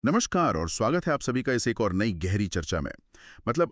नमस्कार और स्वागत है आप सभी का इस एक और नई गहरी चर्चा में।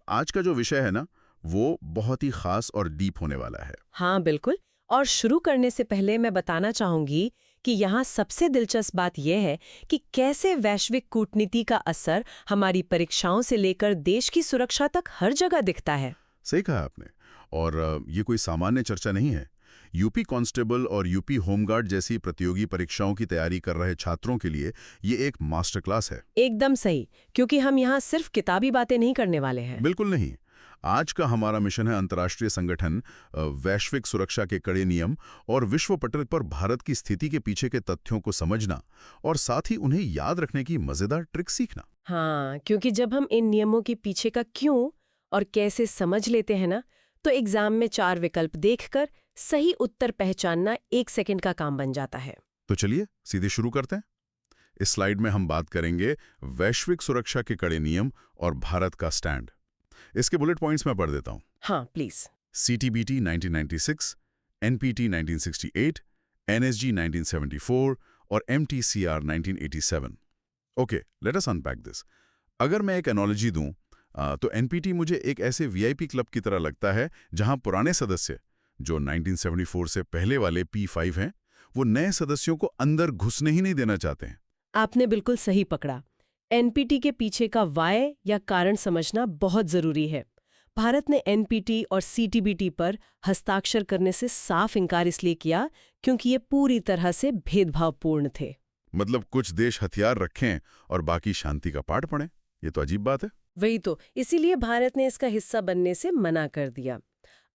आज का जो विषय है ना, वो बहुत ही खास और डीप होने वाला है। हाँ बिल्कुल। और शुरू करने से पहले मैं बताना चाहूंगी कि यहाँ सबसे दिलचस्प बात यह है कि कैसे वैश्विक कूटनीति का असर हमारी परीक्षाओं से लेकर देश की सुरक्षा तक हर जगह दिखता है। सही कहा आपने। और ये कोई सामान्य चर्चा नहीं है। यूपी कांस्टेबल और यूपी होमगार्ड जैसी प्रतियोगी परीक्षाओं की तैयारी कर रहे छात्रों के लिए ये एक मास्टर क्लास है। एकदम सही, क्योंकि हम यहाँ सिर्फ किताबी बातें नहीं करने वाले हैं। बिल्कुल नहीं। आज का हमारा मिशन है अंतर्राष्ट्रीय संगठन, वैश्विक सुरक्षा के कड़े नियम और विश्व पटल पर भारत की स्थिति के पीछे के तथ्यों को समझना और साथ ही उन्हें याद रखने की मजेदार ट्रिक सीखना। हाँ, क्योंकि जब हम इन नियमों के पीछे का क्यों और कैसे समझ लेते हैं ना, तो एग्जाम में 4 विकल्प देखकर सही उत्तर पहचानना 1 सेकंड का काम बन जाता है। तो चलिए सीधे शुरू करते हैं। इस स्लाइड में हम बात करेंगे वैश्विक सुरक्षा के कड़े नियम और भारत का स्टैंड। इसके बुलेट पॉइंट्स मैं पढ़ देता हूं। हाँ प्लीज। CTBT 1996, NPT 1968, NSG 1974 और MTCR 1987। Okay, let us unpack this. अगर मैं एक एनोलॉजी दूं, तो NPT मुझे एक ऐसे VIP क्लब की तरह लगता है जहां पुराने सदस्य, जो 1974 से पहले वाले P5 हैं, वो नए सदस्यों को अंदर घुसने ही नहीं देना चाहते हैं। आपने बिल्कुल सही पकड़ा। एनपीटी के पीछे का वाय या कारण समझना बहुत जरूरी है। भारत ने एनपीटी और सीटीबीटी पर हस्ताक्षर करने से साफ इनकार इसलिए किया क्योंकि ये पूरी तरह से भेदभावपूर्ण थे। कुछ देश हथियार रखें और बाकी शांति का पाठ पढ़ें, ये तो अजीब बात है। वही तो, इसीलिए भारत ने इसका हिस्सा बनने से मना कर दिया।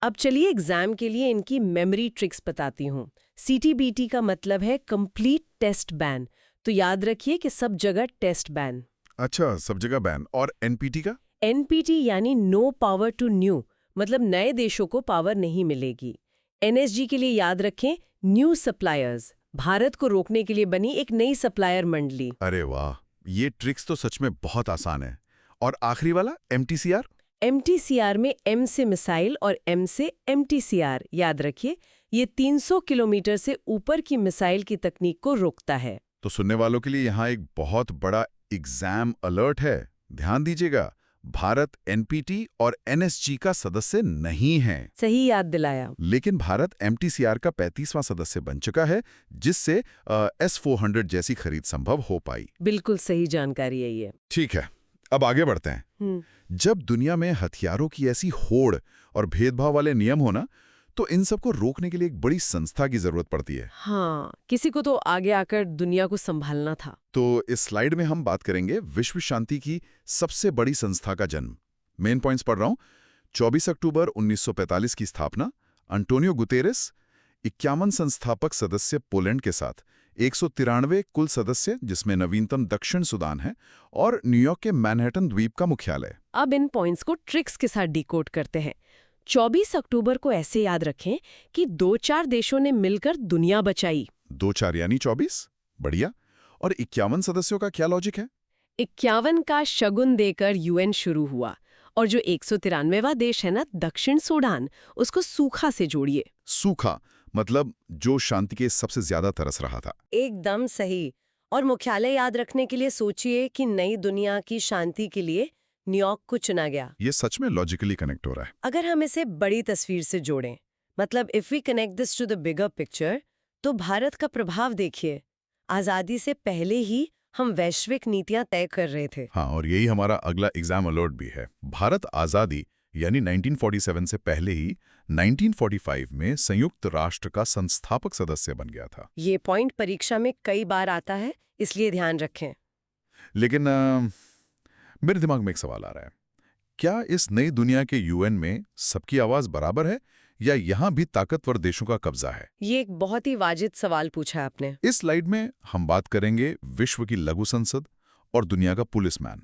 अब चलिए एग्जाम के लिए इनकी मेमोरी ट्रिक्स बताती हूँ। सीटीबीटी का मतलब है कंप्लीट टेस्ट बैन, तो याद रखिए कि सब जगह टेस्ट बैन। अच्छा, सब जगह बैन। और NPT का? एनपीटी यानी नो पावर टू न्यू, मतलब नए देशों को पावर नहीं मिलेगी। एनएसजी के लिए याद रखें न्यू सप्लायर्स, भारत को रोकने के लिए बनी एक नई सप्लायर मंडली। अरे वाह, ये ट्रिक्स तो सच में बहुत आसान है। और आखिरी वाला MTCR? एमटीसीआर में एम से मिसाइल और एम से एमटीसीआर, याद रखिए ये 300 किलोमीटर से ऊपर की मिसाइल की तकनीक को रोकता है। तो सुनने वालों के लिए यहाँ एक बहुत बड़ा एग्जाम अलर्ट है। ध्यान दीजिएगा, भारत NPT और NSG का सदस्य नहीं है। सही याद दिलाया। लेकिन भारत MTCR का 35वां सदस्य बन चुका है, जिससे S-400 जैसी खरीद संभव हो पाई। बिल्कुल सही जानकारी है ये। ठीक है, अब आगे बढ़ते हैं। जब दुनिया में हथियारों की ऐसी होड़ और भेदभाव वाले नियम हो ना, तो इन सबको रोकने के लिए एक बड़ी संस्था की जरूरत पड़ती है। हाँ, किसी को तो आगे आकर दुनिया को संभालना था। तो इस स्लाइड में हम बात करेंगे विश्व शांति की सबसे बड़ी संस्था का जन्म। मेन पॉइंट्स पढ़ रहा हूं। 24 अक्टूबर 1945 की स्थापना, अंटोनियो गुतेरेस, 51 संस्थापक सदस्य पोलैंड के साथ, 193 कुल सदस्य जिसमें नवीनतम दक्षिण सुदान है, और न्यूयॉर्क के मैनहट्टन द्वीप का मुख्यालय। अब इन पॉइंट्स को ट्रिक्स के साथ डिकोड करते हैं। 24 अक्टूबर को ऐसे याद रखें कि 2-4 देशों ने मिलकर दुनिया बचाई। 2-4 यानी 24? बढ़िया। और 51 सदस्यों का क्या लॉजिक है? 51 का शगुन देकर यूएन शुरू हुआ, और जो 193वां देश है ना, दक्षिण सूडान, उसको सूखा से जोड़िए। सूखा मतलब जो शांति के सबसे ज्यादा तरस रहा था। एकदम सही। और मुख्यालय याद रखने के लिए सोचिए कि नई दुनिया की शांति के लिए न्यूयॉर्क को चुना गया। ये सच में लॉजिकली कनेक्ट हो रहा है। अगर हम इसे बड़ी तस्वीर से जोड़ें, मतलब if we connect this to the bigger picture, तो भारत का प्रभाव देखिए। आजादी से पहले ही हम वैश्विक नीतियां तय कर रहे थे। हाँ, और यही हमारा अगला एग्जाम अलर्ट भी है। भारत आजादी यानी 1947 से पहले ही 1945 में संयुक्त राष्ट्र का संस्थापक सदस्य बन गया था। ये पॉइंट परीक्षा में कई बार आता है, इसलिए ध्यान रखें। लेकिन मेरे दिमाग में एक सवाल आ रहा है। क्या इस नई दुनिया के UN में सबकी आवाज बराबर है, या यहाँ भी ताकतवर देशों का कब्जा है? ये एक बहुत ही वाजिब सवाल पूछा आपने। इस स्लाइड में हम बात करेंगे विश्व की लघु संसद और दुनिया का पुलिसमैन।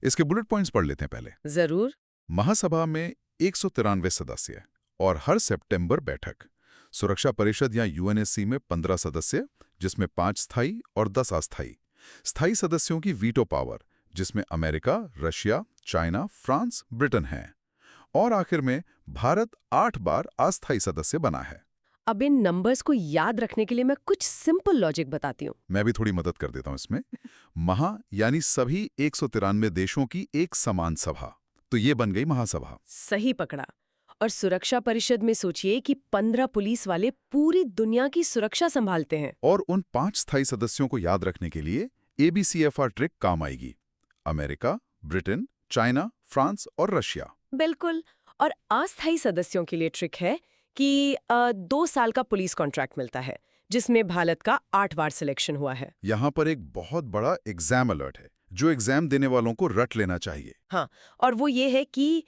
इसके बुलेट पॉइंट्स पढ़ लेते हैं पहले। जरूर। महासभा में 193 सदस्य और हर सितंबर बैठक। सुरक्षा परिषद या UNSC में 15 सदस्य, जिसमें 5 स्थायी और 10 अस्थायी। स्थायी सदस्यों की वीटो पावर, जिसमें America, Russia, China, France, Britain हैं। और आखिर में भारत 8 बार अस्थायी सदस्य बना है। अब इन नंबर्स को याद रखने के लिए मैं कुछ सिंपल लॉजिक बताती हूँ। मैं भी थोड़ी मदद कर देता हूं इसमें। महा यानी सभी 193 देशों की एक समान सभा, तो ये बन गई महासभा। सही पकड़ा। और सुरक्षा परिषद में सोचिए कि 15 पुलिस वाले पूरी दुनिया की सुरक्षा संभालते हैं। और उन 5 स्थायी सदस्यों को याद रखने के लिए ABCFR ट्रिक काम आएगी। अमेरिका, ब्रिटेन, चाइना, फ्रांस और रशिया। बिल्कुल। और अस्थायी सदस्यों के लिए ट्रिक है कि 2 साल का पुलिस कॉन्ट्रैक्ट मिलता है, जिसमें भारत का 8 बार सिलेक्शन हुआ है। यहाँ पर एक बहुत बड़ा एग्जाम अलर्ट है, जो एग्जाम देने वालों को रट लेना चाहिए। हाँ, और वो ये है कि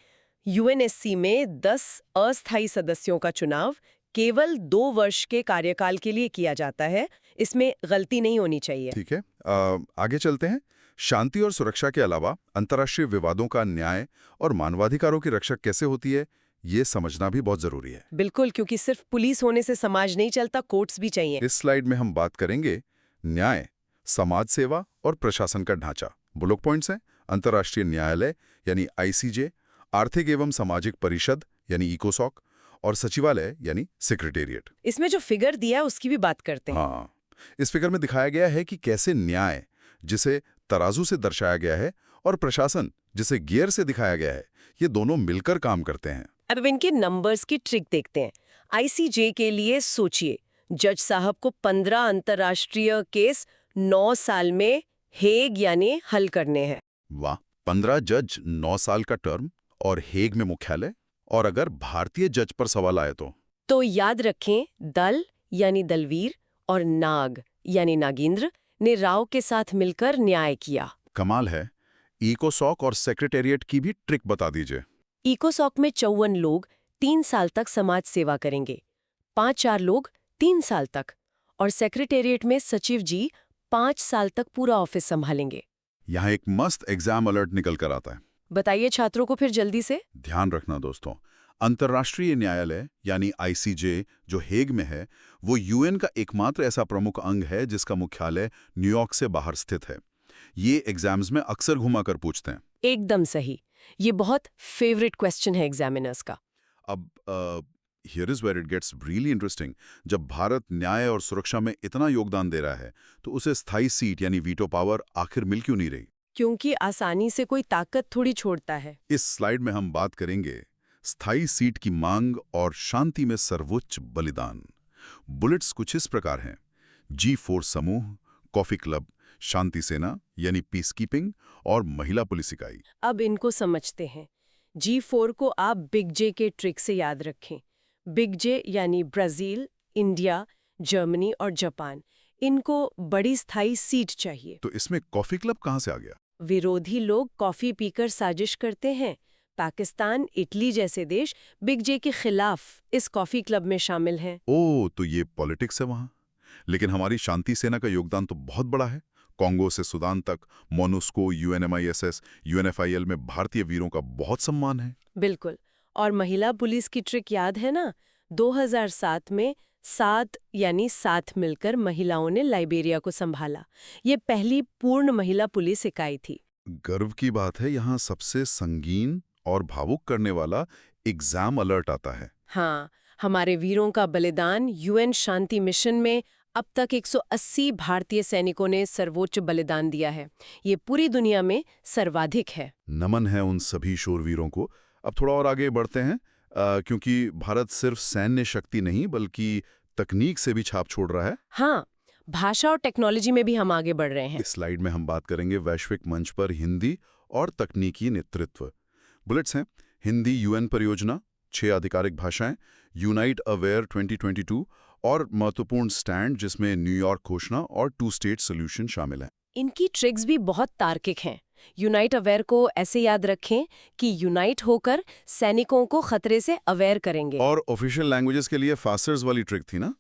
UNSC में 10 अस्थायी सदस्यों का चुनाव केवल 2 वर्ष के कार्यकाल के लिए किया जाता है। इसमें गलती नहीं होनी चाहिए। ठीक है, आगे चलते हैं। शांति और सुरक्षा के अलावा अंतर्राष्ट्रीय विवादों का न्याय और मानवाधिकारों की रक्षा कैसे होती है, ये समझना भी बहुत जरूरी है। बिल्कुल, क्योंकि सिर्फ पुलिस होने से समाज नहीं चलता, कोर्ट्स भी चाहिए। इस स्लाइड में हम बात करेंगे न्याय, समाज सेवा और प्रशासन का ढांचा। बुलेट पॉइंट्स हैं: अंतर्राष्ट्रीय न्यायालय यानी ICJ, आर्थिक एवं सामाजिक परिषद यानी इकोसॉक, और सचिवालय यानी सेक्रेटेरिएट। इसमें जो फिगर दिया है उसकी भी बात करते हैं। हाँ, इस फिगर में दिखाया गया है कि कैसे न्याय, जिसे तराजू से दर्शाया गया है, और प्रशासन, जिसे गियर से दिखाया गया है, ये दोनों मिलकर काम करते हैं। अब इनके नंबर्स की ट्रिक देखते हैं। ICJ के लिए सोचिए, जज साहब को 15 अंतर्राष्ट्रीय केस 9 साल में हेग यानी हल करने हैं। वाह, 15 जज, 9 साल का टर्म, और हेग में मुख्यालय। और अगर भारतीय जज पर सवाल आए तो याद रखें, दल यानी दलवीर और नाग यानी नागेंद्र ने राव के साथ मिलकर न्याय किया। कमाल है। इकोसॉक और सेक्रेटेरिएट की भी ट्रिक बता दीजिए। इकोसॉक में 54 लोग 3 साल तक समाज सेवा करेंगे, 5-4 लोग 3 साल तक, और सेक्रेटेरिएट में सचिव जी 5 साल तक पूरा ऑफिस संभालेंगे। यहाँ एक मस्त एग्जाम अलर्ट निकल कर आता है। बताइए छात्रों को फिर जल्दी से। ध्यान रखना दोस्तों, अंतर्राष्ट्रीय न्यायालय यानी ICJ जो हेग में है, वो UN का एकमात्र ऐसा प्रमुख अंग है जिसका मुख्यालय न्यूयॉर्क से बाहर स्थित है। ये एग्जाम्स में अक्सर घुमाकर पूछते हैं। एकदम सही। ये बहुत फेवरेट क्वेश्चन है एग्जामिनर्स का। अब here is where it gets really interesting. जब भारत न्याय और सुरक्षा में इतना योगदान दे रहा है, तो उसे स्थायी सीट यानी वीटो पावर आखिर मिल क्यों नहीं रही? क्योंकि आसानी से कोई ताकत थोड़ी छोड़ता है। इस स्लाइड में हम बात करेंगे स्थायी सीट की मांग और शांति में सर्वोच्च बलिदान। बुलेट्स कुछ इस प्रकार हैं: G4 समूह, कॉफी क्लब, शांति सेना यानी पीस कीपिंग, और महिला पुलिस इकाई। अब इनको समझते हैं। G4 को आप बिग जे के ट्रिक से याद रखें। बिग जे यानी ब्राजील, इंडिया, जर्मनी और जापान। इनको बड़ी स्थायी सीट चाहिए। तो इसमें कॉफी क्लब कहाँ से आ गया? विरोधी लोग कॉफी पीकर साजिश करते हैं। पाकिस्तान, इटली जैसे देश बिग जे के खिलाफ इस कॉफी क्लब में शामिल हैं। ओह, तो ये पॉलिटिक्स है वहाँ। लेकिन हमारी शांति सेना का योगदान तो बहुत बड़ा है। कॉन्गो से सूडान तक, मोनुस्को, UNMISS, UNFIL में भारतीय वीरों का बहुत सम्मान है। बिल्कुल। और महिला पुलिस की ट्रिक याद है ना? 2007 में 7 मिलकर महिलाओं ने लाइबेरिया को संभाला। ये पहली पूर्ण महिला पुलिस इकाई थी। गर्व की बात है, यहाँ सबसे संगीन और भावुक करने वाला एग्जाम अलर्ट आता है। हाँ, हमारे वीरों का बलिदान। UN शांति मिशन में अब तक 180 भारतीय सैनिकों ने सर्वोच्च बलिदान दिया है। ये पूरी दुनिया में सर्वाधिक है। नमन है उन सभी शूरवीरों को। अब थोड़ा और आगे बढ़ते हैं, क्योंकि भारत सिर्फ सैन्य शक्ति नहीं बल्कि तकनीक से भी छाप छोड़ रहा है। हाँ, भाषा और टेक्नोलॉजी में भी हम आगे बढ़ रहे हैं। इस स्लाइड में हम बात करेंगे वैश्विक मंच पर हिंदी और तकनीकी नेतृत्व। बुलेट्स हैं: हिंदी UN परियोजना, 6 आधिकारिक भाषाएं, यूनाइट अवेयर 2022, और महत्वपूर्ण स्टैंड जिसमें न्यूयॉर्क घोषणा और 2 स्टेट सोल्यूशन शामिल हैं। इनकी ट्रिक्स भी बहुत तार्किक हैं। यूनाइट अवेयर को ऐसे याद रखें कि यूनाइट होकर सैनिकों को खतरे से अवेयर करेंगे। और ऑफिशियल लैंग्वेजेस के लिए फास्टर्स वाली ट्रिक थी ना?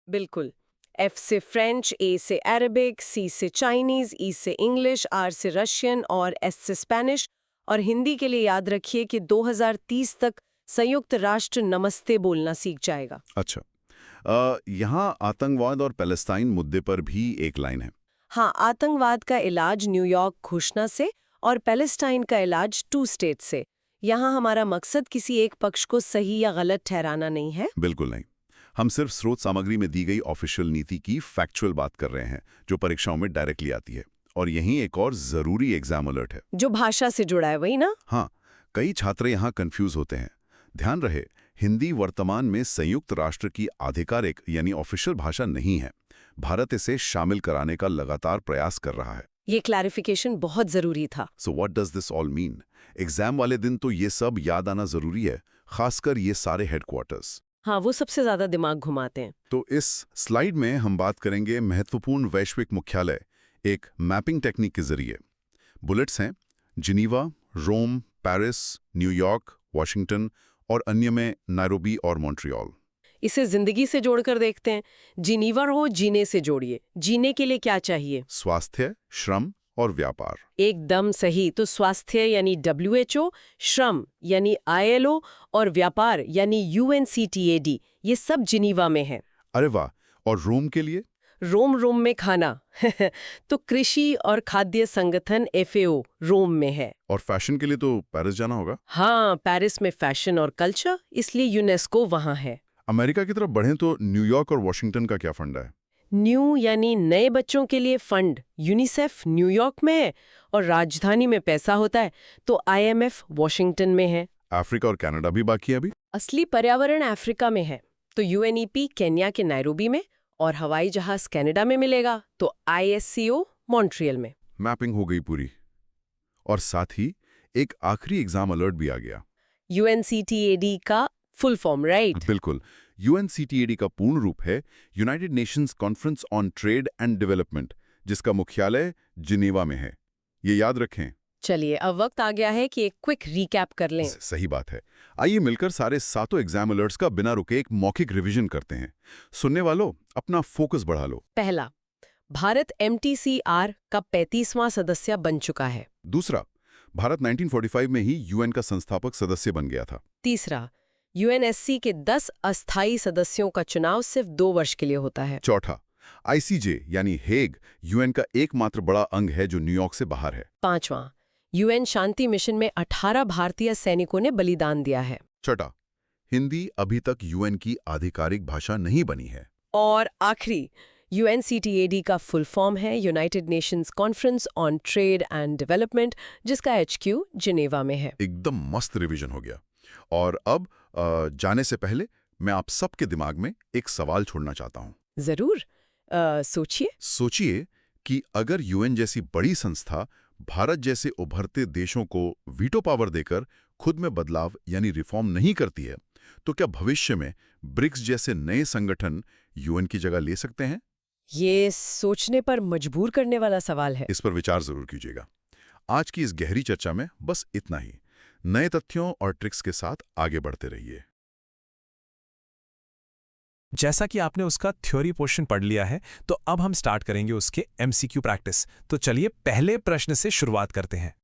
बिल्कुल। F से फ्रेंच, A से अरबिक, C से चाइनीज, E से इंग्लिश, R से रशियन और S से स्पेनिश। और हिंदी के लिए याद रखिए कि 2030 तक संयुक्त राष्ट्र नमस्ते बोलना सीख जाएगा। अच्छा, यहाँ आतंकवाद और पैलेस्टाइन मुद्दे पर भी एक लाइन है। हाँ, आतंकवाद का इलाज न्यूयॉर्क घोषणा से और पैलेस्टाइन का इलाज 2 स्टेट से। यहाँ हमारा मकसद किसी एक पक्ष को सही या गलत ठहराना नहीं है। बिल्कुल नहीं, हम सिर्फ स्रोत सामग्री में दी गई ऑफिशियल नीति की फैक्चुअल बात कर रहे हैं, जो परीक्षाओं में डायरेक्टली आती है। और यहीं एक और जरूरी एग्जाम अलर्ट है। जो भाषा से जुड़ा है वही ना? हाँ, कई छात्र यहाँ कंफ्यूज होते हैं। ध्यान रहे, हिंदी वर्तमान में संयुक्त राष्ट्र की आधिकारिक यानी ऑफिशियल भाषा नहीं है। भारत इसे शामिल कराने का लगातार प्रयास कर रहा है। ये क्लैरिफिकेशन बहुत जरूरी था। So what does this all mean? Exam वाले दिन तो ये सब याद आना जरूरी है, खासकर ये सारे हेडक्वार्टर्स। हाँ, वो सबसे ज्यादा दिमाग घुमाते हैं। तो इस स्लाइड में हम बात करेंगे महत्वपूर्ण वैश्विक मुख्यालय एक मैपिंग टेक्निक के जरिए। बुलेट्स हैं जिनीवा, रोम, पेरिस, न्यूयॉर्क, वॉशिंगटन और अन्य में नायरोबी और मॉन्ट्रियल। इसे जिंदगी से जोड़कर देखते हैं। जिनीवा हो, जीने से जोड़िए। जीने के लिए क्या चाहिए? स्वास्थ्य, श्रम और व्यापार। एकदम सही। तो स्वास्थ्य यानी WHO, श्रम यानी ILO और व्यापार यानी UNCTAD, ये सब जिनीवा में है। अरे वाह! और रोम के लिए? रोम में खाना तो कृषि और खाद्य संगठन FAO रोम में है। और फैशन के लिए तो पेरिस जाना होगा। हाँ, पेरिस में फैशन और कल्चर, इसलिए यूनेस्को वहाँ है। अमेरिका की तरफ बढ़ें तो न्यूयॉर्क और वॉशिंगटन का क्या फंडा है? न्यू यानी नए बच्चों के लिए फंड यूनिसेफ न्यूयॉर्क में है और राजधानी में पैसा होता है तो IMF वॉशिंगटन में है। अफ्रीका और कनाडा भी बाकी है अभी। असली पर्यावरण अफ्रीका में है तो UNEP केन्या के नायरोबी में और हवाई जहाज कनाडा में मिलेगा तो ISCO मॉन्ट्रियल में। मैपिंग हो गई पूरी। और साथ ही एक आखिरी एग्जाम अलर्ट भी आ गया। UNCTAD का फुल फॉर्म, राइट? बिल्कुल। UNCTAD का पूर्ण रूप है United Nations conference on trade and development, जिसका मुख्यालय जिनेवा में है। ये याद रखें। चलिए, अब वक्त आ गया है कि एक क्विक रिकैप कर लें। सही बात है। आइए मिलकर सारे सातों एग्जाम अलर्ट्स का बिना रुके एक मौखिक रिवीजन करते हैं। सुनने वालों, अपना फोकस बढ़ा लो। पहला, भारत MTCR का 35वां सदस्य बन चुका है। दूसरा, भारत 1945 में ही UN का संस्थापक सदस्य बन गया था। तीसरा, UNSC के 10 अस्थायी सदस्यों का चुनाव सिर्फ 2 वर्ष के लिए होता है। चौथा, ICJ यानी हेग UN का एकमात्र बड़ा अंग है जो न्यूयॉर्क से बाहर है। पांचवां, UN शांति मिशन में 18 भारतीय सैनिकों ने बलिदान दिया है। छठा, हिंदी अभी तक UN की आधिकारिक भाषा नहीं बनी है। और आखिरी, UNCTAD का फुल फॉर्म है United Nations conference on trade and development, जिसका HQ जिनेवा में है। एकदम मस्त रिवीजन हो गया। और अब जाने से पहले मैं आप सबके दिमाग में एक सवाल छोड़ना चाहता हूँ। जरूर, सोचिए। सोचिए कि अगर UN जैसी बड़ी संस्था भारत जैसे उभरते देशों को वीटो पावर देकर खुद में बदलाव यानी रिफॉर्म नहीं करती है, तो क्या भविष्य में ब्रिक्स जैसे नए संगठन UN की जगह ले सकते हैं? ये सोचने पर मजबूर करने वाला सवाल है। इस पर विचार जरूर कीजिएगा। आज की इस गहरी चर्चा में बस इतना ही। नए तथ्यों और ट्रिक्स के साथ आगे बढ़ते रहिए। जैसा कि आपने उसका थ्योरी पोर्शन पढ़ लिया है, तो अब हम स्टार्ट करेंगे उसके MCQ प्रैक्टिस। तो चलिए पहले प्रश्न से शुरुआत करते हैं।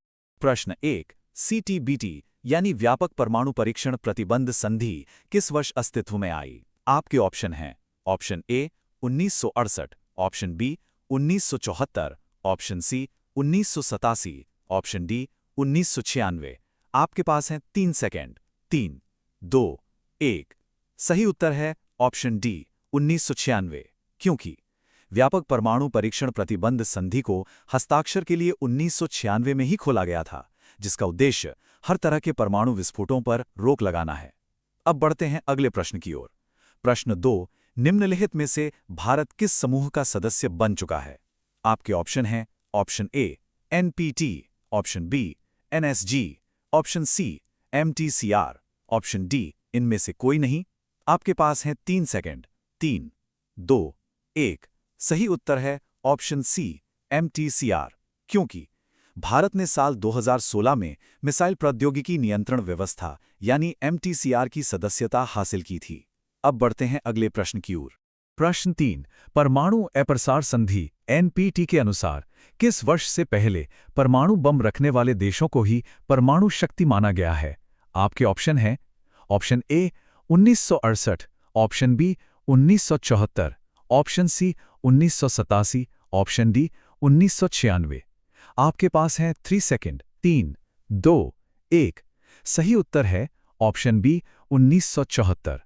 प्रश्न 1, CTBT यानी व्यापक परमाणु परीक्षण प्रतिबंध संधि किस वर्ष अस्तित्व में आई? आपके ऑप्शन हैं option A 1968, option B 1974, option C 1987, option D 1996। आपके पास हैं 3 सेकेंड। 3, 2, 1। सही उत्तर है ऑप्शन D 1996, क्योंकि व्यापक परमाणु परीक्षण प्रतिबंध संधि को हस्ताक्षर के लिए 1996 में ही खोला गया था, जिसका उद्देश्य हर तरह के परमाणु विस्फोटों पर रोक लगाना है। अब बढ़ते हैं अगले प्रश्न की ओर। प्रश्न 2, निम्नलिखित में से भारत किस समूह का सदस्य बन चुका है? आपके ऑप्शन हैं option A NPT, option B NSG, option C MTCR, option D इनमें से कोई नहीं। आपके पास हैं 3 सेकेंड। 3, 2, 1। सही उत्तर है ऑप्शन C MTCR, क्योंकि भारत ने साल 2016 में मिसाइल प्रौद्योगिकी नियंत्रण व्यवस्था यानी MTCR की सदस्यता हासिल की थी। अब बढ़ते हैं अगले प्रश्न की ओर। प्रश्न 3, परमाणु अप्रसार संधि NPT के अनुसार किस वर्ष से पहले परमाणु बम रखने वाले देशों को ही परमाणु शक्ति माना गया है? आपके ऑप्शन हैं option A 1968, option B 1974, option C 1987, option D 1996। आपके पास हैं 3 सेकेंड। 3, 2, 1। सही उत्तर है ऑप्शन B 1974,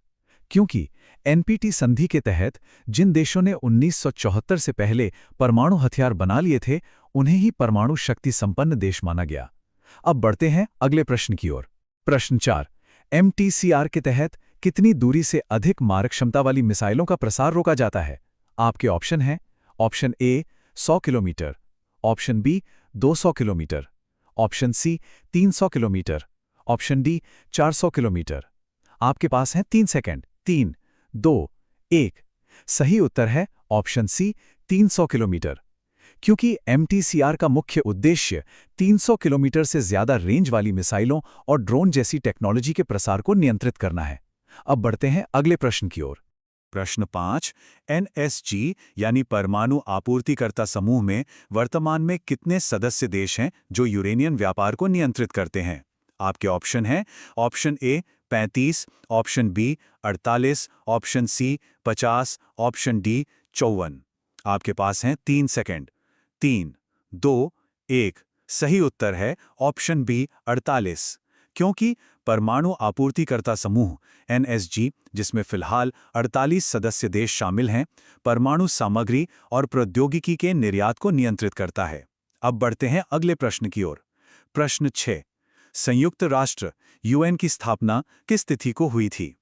क्योंकि NPT संधि के तहत जिन देशों ने 1974 से पहले परमाणु हथियार बना लिए थे, उन्हें ही परमाणु शक्ति संपन्न देश माना गया। अब बढ़ते हैं अगले प्रश्न की ओर। प्रश्न 4। MTCR के तहत कितनी दूरी से अधिक मारक क्षमता वाली मिसाइलों का प्रसार रोका जाता है? आपके ऑप्शन हैं। Option A 100 kilometre, option B 200 kilometre, option C 300 kilometre, option D 400 kilometre. आपके पास हैं 3 सेकंड। 3, 2, 1। सही उत्तर है ऑप्शन सी 300 किलोमीटर। क्योंकि MTCR का मुख्य उद्देश्य 300 किलोमीटर से ज्यादा रेंज वाली मिसाइलों और ड्रोन जैसी टेक्नोलॉजी के प्रसार को नियंत्रित करना है। अब बढ़ते हैं अगले प्रश्न की ओर। प्रश्न 5। NSG यानी परमाणु आपूर्तिकर्ता समूह में वर्तमान में कितने सदस्य देश हैं जो यूरेनियम व्यापार को नियंत्रित करते हैं? आपके ऑप्शन हैं। Option A 35, option B 48, option C 50, option D 54। आपके पास हैं 3 सेकंड। 3, 2, 1। सही उत्तर है ऑप्शन बी 48। क्योंकि परमाणु आपूर्तिकर्ता समूह NSG, जिसमें फिलहाल 48 सदस्य देश शामिल हैं, परमाणु सामग्री और प्रौद्योगिकी के निर्यात को नियंत्रित करता है। अब बढ़ते हैं अगले प्रश्न की ओर। प्रश्न 6। संयुक्त राष्ट्र UN की स्थापना किस तिथि को हुई थी?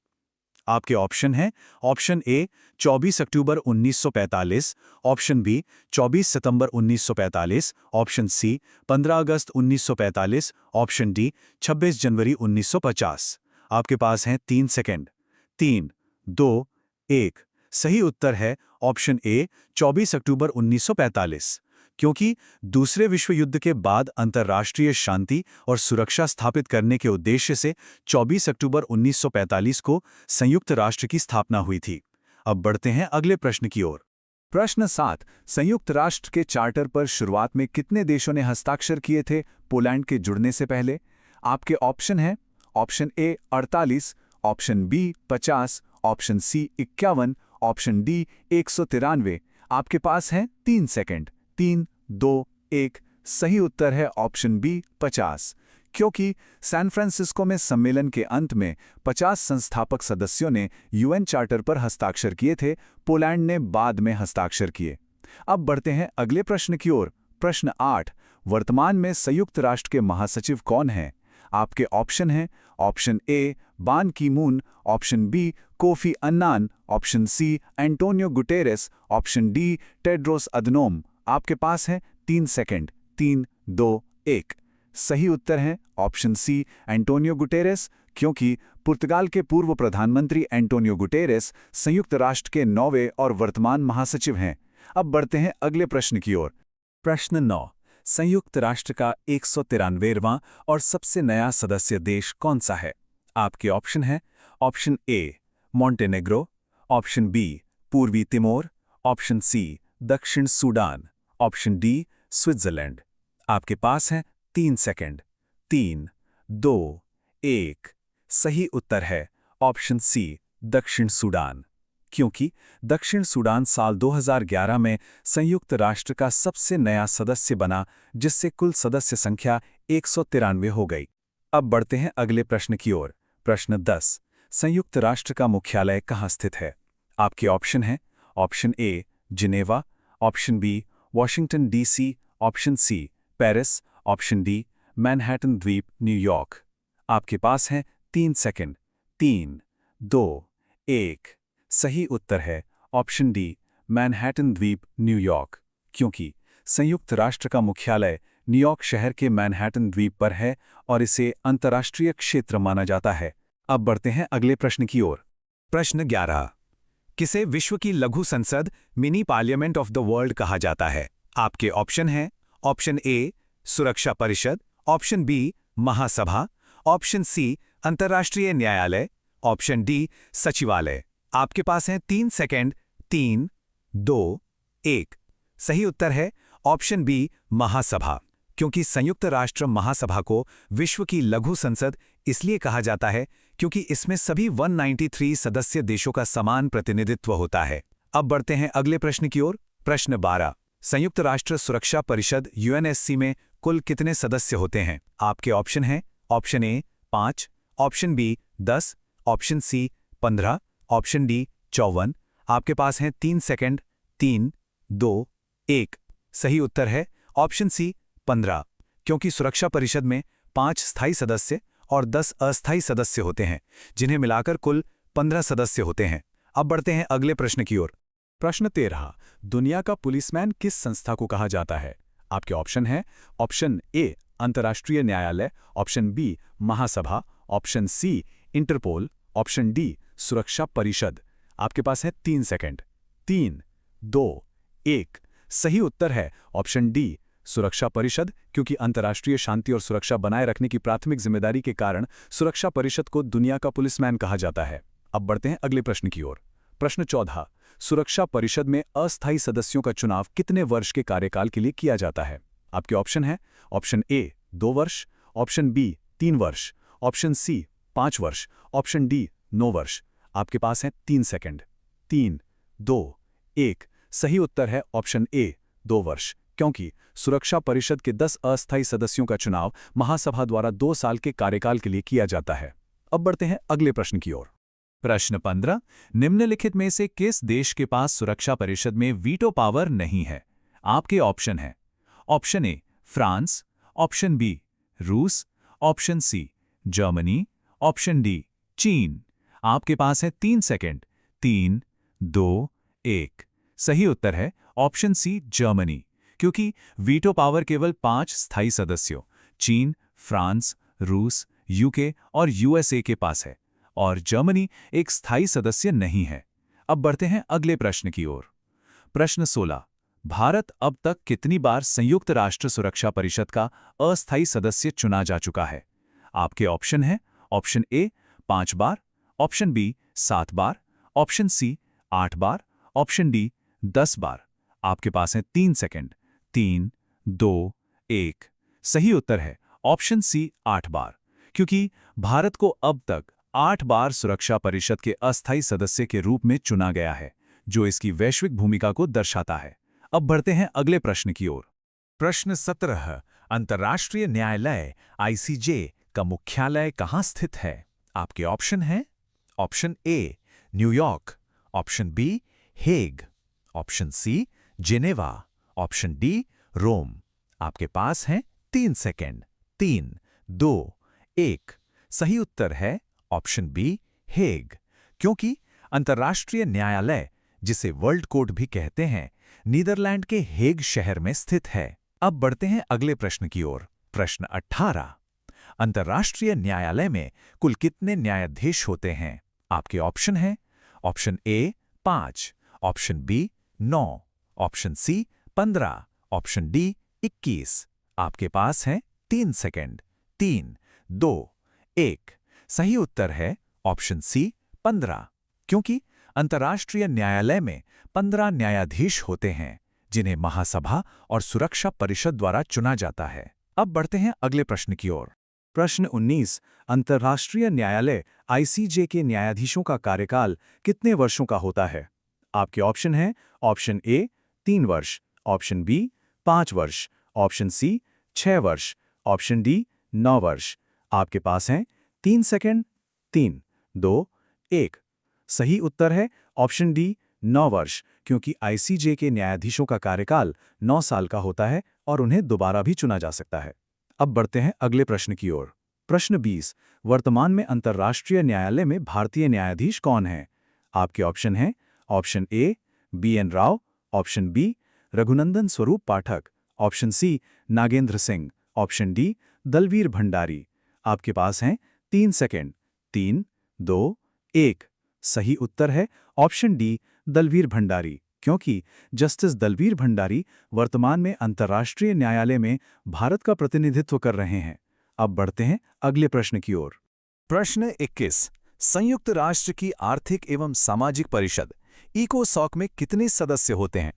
आपके ऑप्शन हैं। Option A 24 October 1945, option B 24 सितंबर 1945, ऑप्शन सी 15 अगस्त 1945, ऑप्शन डी 26 जनवरी 1950। आपके पास हैं 3 सेकंड। 3, 2, 1। सही उत्तर है ऑप्शन ए 24 अक्टूबर 1945। क्योंकि दूसरे विश्व युद्ध के बाद अंतर्राष्ट्रीय शांति और सुरक्षा स्थापित करने के उद्देश्य से 24 अक्टूबर 1945 को संयुक्त राष्ट्र की स्थापना हुई थी। अब बढ़ते हैं अगले प्रश्न की ओर। प्रश्न 7। संयुक्त राष्ट्र के चार्टर पर शुरुआत में कितने देशों ने हस्ताक्षर किए थे पोलैंड के जुड़ने से पहले? आपके ऑप्शन हैं। Option A 48, option B 50, option C 51, option D 193। आपके पास हैं 3 सेकंड। 3, 2, 1। सही उत्तर है ऑप्शन बी 50। क्योंकि सैन फ्रांसिस्को में सम्मेलन के अंत में 50 संस्थापक सदस्यों ने UN चार्टर पर हस्ताक्षर किए थे, पोलैंड ने बाद में हस्ताक्षर किए। अब बढ़ते हैं अगले प्रश्न की ओर। प्रश्न 8। वर्तमान में संयुक्त राष्ट्र के महासचिव कौन हैं? आपके ऑप्शन हैं। Option A Ban Ki Moon, option B Kofi Annan, option C Antonio Guterres, option D Tedros Adhanom. आपके पास है 3 सेकंड। 3, 2, 1। सही उत्तर है ऑप्शन सी एंटोनियो गुटेरेस। क्योंकि पुर्तगाल के पूर्व प्रधानमंत्री एंटोनियो गुटेरेस संयुक्त राष्ट्र के 9वें और वर्तमान महासचिव हैं। अब बढ़ते हैं अगले प्रश्न की ओर। प्रश्न 9। संयुक्त राष्ट्र का 193वां और सबसे नया सदस्य देश कौन सा है? आपके ऑप्शन हैं। Option A Montenegro, option B पूर्वी तिमोर, ऑप्शन सी दक्षिण सूडान, ऑप्शन डी स्विट्जरलैंड। आपके पास हैं 3 सेकंड। 3, 2, 1। सही उत्तर है ऑप्शन सी दक्षिण सूडान। क्योंकि दक्षिण सूडान साल 2011 में संयुक्त राष्ट्र का सबसे नया सदस्य बना, जिससे कुल सदस्य संख्या 193 हो गई। अब बढ़ते हैं अगले प्रश्न की ओर। प्रश्न 10। संयुक्त राष्ट्र का मुख्यालय कहाँ स्थित है? आपके ऑप्शन हैं। Option A Geneva, option B Washington DC, option C Paris, option D Manhattan द्वीप न्यूयॉर्क। आपके पास हैं 3 सेकंड। 3, 2, 1। सही उत्तर है ऑप्शन डी मैनहट्टन द्वीप न्यूयॉर्क। क्योंकि संयुक्त राष्ट्र का मुख्यालय न्यूयॉर्क शहर के मैनहट्टन द्वीप पर है और इसे अंतर्राष्ट्रीय क्षेत्र माना जाता है। अब बढ़ते हैं अगले प्रश्न की ओर। प्रश्न 11। किसे विश्व की लघु संसद mini parliament of the world कहा जाता है? आपके ऑप्शन हैं। ऑप्शन ए सुरक्षा परिषद, ऑप्शन बी महासभा, ऑप्शन सी अंतर्राष्ट्रीय न्यायालय, ऑप्शन डी सचिवालय। आपके पास हैं 3 सेकंड। 3, 2, 1। सही उत्तर है ऑप्शन बी महासभा। क्योंकि संयुक्त राष्ट्र महासभा को विश्व की लघु संसद इसलिए कहा जाता है क्योंकि इसमें सभी 193 सदस्य देशों का समान प्रतिनिधित्व होता है। अब बढ़ते हैं अगले प्रश्न की ओर। प्रश्न 12। संयुक्त राष्ट्र सुरक्षा परिषद UNSC में कुल कितने सदस्य होते हैं? आपके ऑप्शन हैं। Option A 5, option B 10, option C 15, option D 54। आपके पास हैं 3 सेकंड। 3, 2, 1। सही उत्तर है ऑप्शन सी 15, क्योंकि सुरक्षा परिषद में 5 स्थायी सदस्य और 10 अस्थायी सदस्य होते हैं, जिन्हें मिलाकर कुल 15 सदस्य होते हैं। अब बढ़ते हैं अगले प्रश्न की ओर। प्रश्न 13, दुनिया का पुलिसमैन किस संस्था को कहा जाता है? आपके ऑप्शन हैं ऑप्शन ए अंतर्राष्ट्रीय न्यायालय, ऑप्शन बी महासभा, option C Interpol, option D सुरक्षा परिषद। आपके पास है 3 सेकंड। 3, 2, 1। सही उत्तर है ऑप्शन डी सुरक्षा परिषद, क्योंकि अंतर्राष्ट्रीय शांति और सुरक्षा बनाए रखने की प्राथमिक जिम्मेदारी के कारण सुरक्षा परिषद को दुनिया का पुलिसमैन कहा जाता है। अब बढ़ते हैं अगले प्रश्न की ओर। प्रश्न 14, सुरक्षा परिषद में अस्थायी सदस्यों का चुनाव कितने वर्ष के कार्यकाल के लिए किया जाता है? आपके ऑप्शन है ऑप्शन ए 2 वर्ष, ऑप्शन बी 3 वर्ष, ऑप्शन सी 5 वर्ष, ऑप्शन डी 9 वर्ष। आपके पास है 3 सेकंड। 3, 2, 1। सही उत्तर है ऑप्शन ए 2 वर्ष, क्योंकि सुरक्षा परिषद के 10 अस्थायी सदस्यों का चुनाव महासभा द्वारा 2 साल के कार्यकाल के लिए किया जाता है। अब बढ़ते हैं अगले प्रश्न की ओर। प्रश्न 15, निम्नलिखित में से किस देश के पास सुरक्षा परिषद में वीटो पावर नहीं है? आपके ऑप्शन हैं option A France, option B रूस, option C Germany, option D चीन। आपके पास है 3 सेकंड। 3, 2, 1। सही उत्तर है ऑप्शन सी जर्मनी, क्योंकि वीटो पावर केवल 5 स्थायी सदस्यों चीन, फ्रांस, रूस, यूके और यूएसए के पास है, और जर्मनी एक स्थायी सदस्य नहीं है। अब बढ़ते हैं अगले प्रश्न की ओर। प्रश्न 16, भारत अब तक कितनी बार संयुक्त राष्ट्र सुरक्षा परिषद का अस्थायी सदस्य चुना जा चुका है? आपके ऑप्शन हैं ऑप्शन ए 5 बार, ऑप्शन बी 7 बार, ऑप्शन सी 8 बार, ऑप्शन डी 10 बार। आपके पास है 3 सेकंड। 3, 2, 1। सही उत्तर है ऑप्शन सी 8 बार, क्योंकि भारत को अब तक 8 बार सुरक्षा परिषद के अस्थायी सदस्य के रूप में चुना गया है, जो इसकी वैश्विक भूमिका को दर्शाता है। अब बढ़ते हैं अगले प्रश्न की ओर। प्रश्न 17, अंतर्राष्ट्रीय न्यायालय आईसीजे का मुख्यालय कहाँ स्थित है? आपके ऑप्शन हैं option A New York, option B Hague, option C Geneva, option D Rome. आपके पास हैं 3 सेकंड। 3, 2, 1। सही उत्तर है ऑप्शन बी हेग, क्योंकि अंतर्राष्ट्रीय न्यायालय, जिसे वर्ल्ड कोर्ट भी कहते हैं, नीदरलैंड के हेग शहर में स्थित है। अब बढ़ते हैं अगले प्रश्न की ओर। प्रश्न 18, अंतर्राष्ट्रीय न्यायालय में कुल कितने न्यायाधीश होते हैं? आपके ऑप्शन हैं option A 5, option B 9, option C 15, option D 21। आपके पास हैं 3 सेकंड। 3, 2, 1। सही उत्तर है ऑप्शन सी 15, क्योंकि अंतर्राष्ट्रीय न्यायालय में 15 न्यायाधीश होते हैं, जिन्हें महासभा और सुरक्षा परिषद द्वारा चुना जाता है। अब बढ़ते हैं अगले प्रश्न की ओर। प्रश्न 19, अंतर्राष्ट्रीय न्यायालय आईसीजे के न्यायाधीशों का कार्यकाल कितने वर्षों का होता है? आपके ऑप्शन हैं ऑप्शन ए 3 वर्ष, ऑप्शन बी 5 वर्ष, ऑप्शन सी 6 वर्ष, ऑप्शन डी 9 वर्ष। आपके पास हैं 3 सेकंड। 3, 2, 1। सही उत्तर है ऑप्शन डी 9 वर्ष, क्योंकि आईसीजे के न्यायाधीशों का कार्यकाल 9 साल का होता है और उन्हें दोबारा भी चुना जा सकता है। अब बढ़ते हैं अगले प्रश्न की ओर। प्रश्न 20, वर्तमान में अंतर्राष्ट्रीय न्यायालय में भारतीय न्यायाधीश कौन हैं? आपके ऑप्शन हैं option A BN Rao, option B Raghunandan Swarup Pathak, option C Nagendra Singh, option D Dalveer Bhandari. आपके पास हैं 3 सेकंड। 3, 2, 1। सही उत्तर है ऑप्शन डी दलवीर भंडारी, क्योंकि जस्टिस दलवीर भंडारी वर्तमान में अंतर्राष्ट्रीय न्यायालय में भारत का प्रतिनिधित्व कर रहे हैं। अब बढ़ते हैं अगले प्रश्न की ओर। प्रश्न 21, संयुक्त राष्ट्र की आर्थिक एवं सामाजिक परिषद इकोसॉक में कितने सदस्य होते हैं?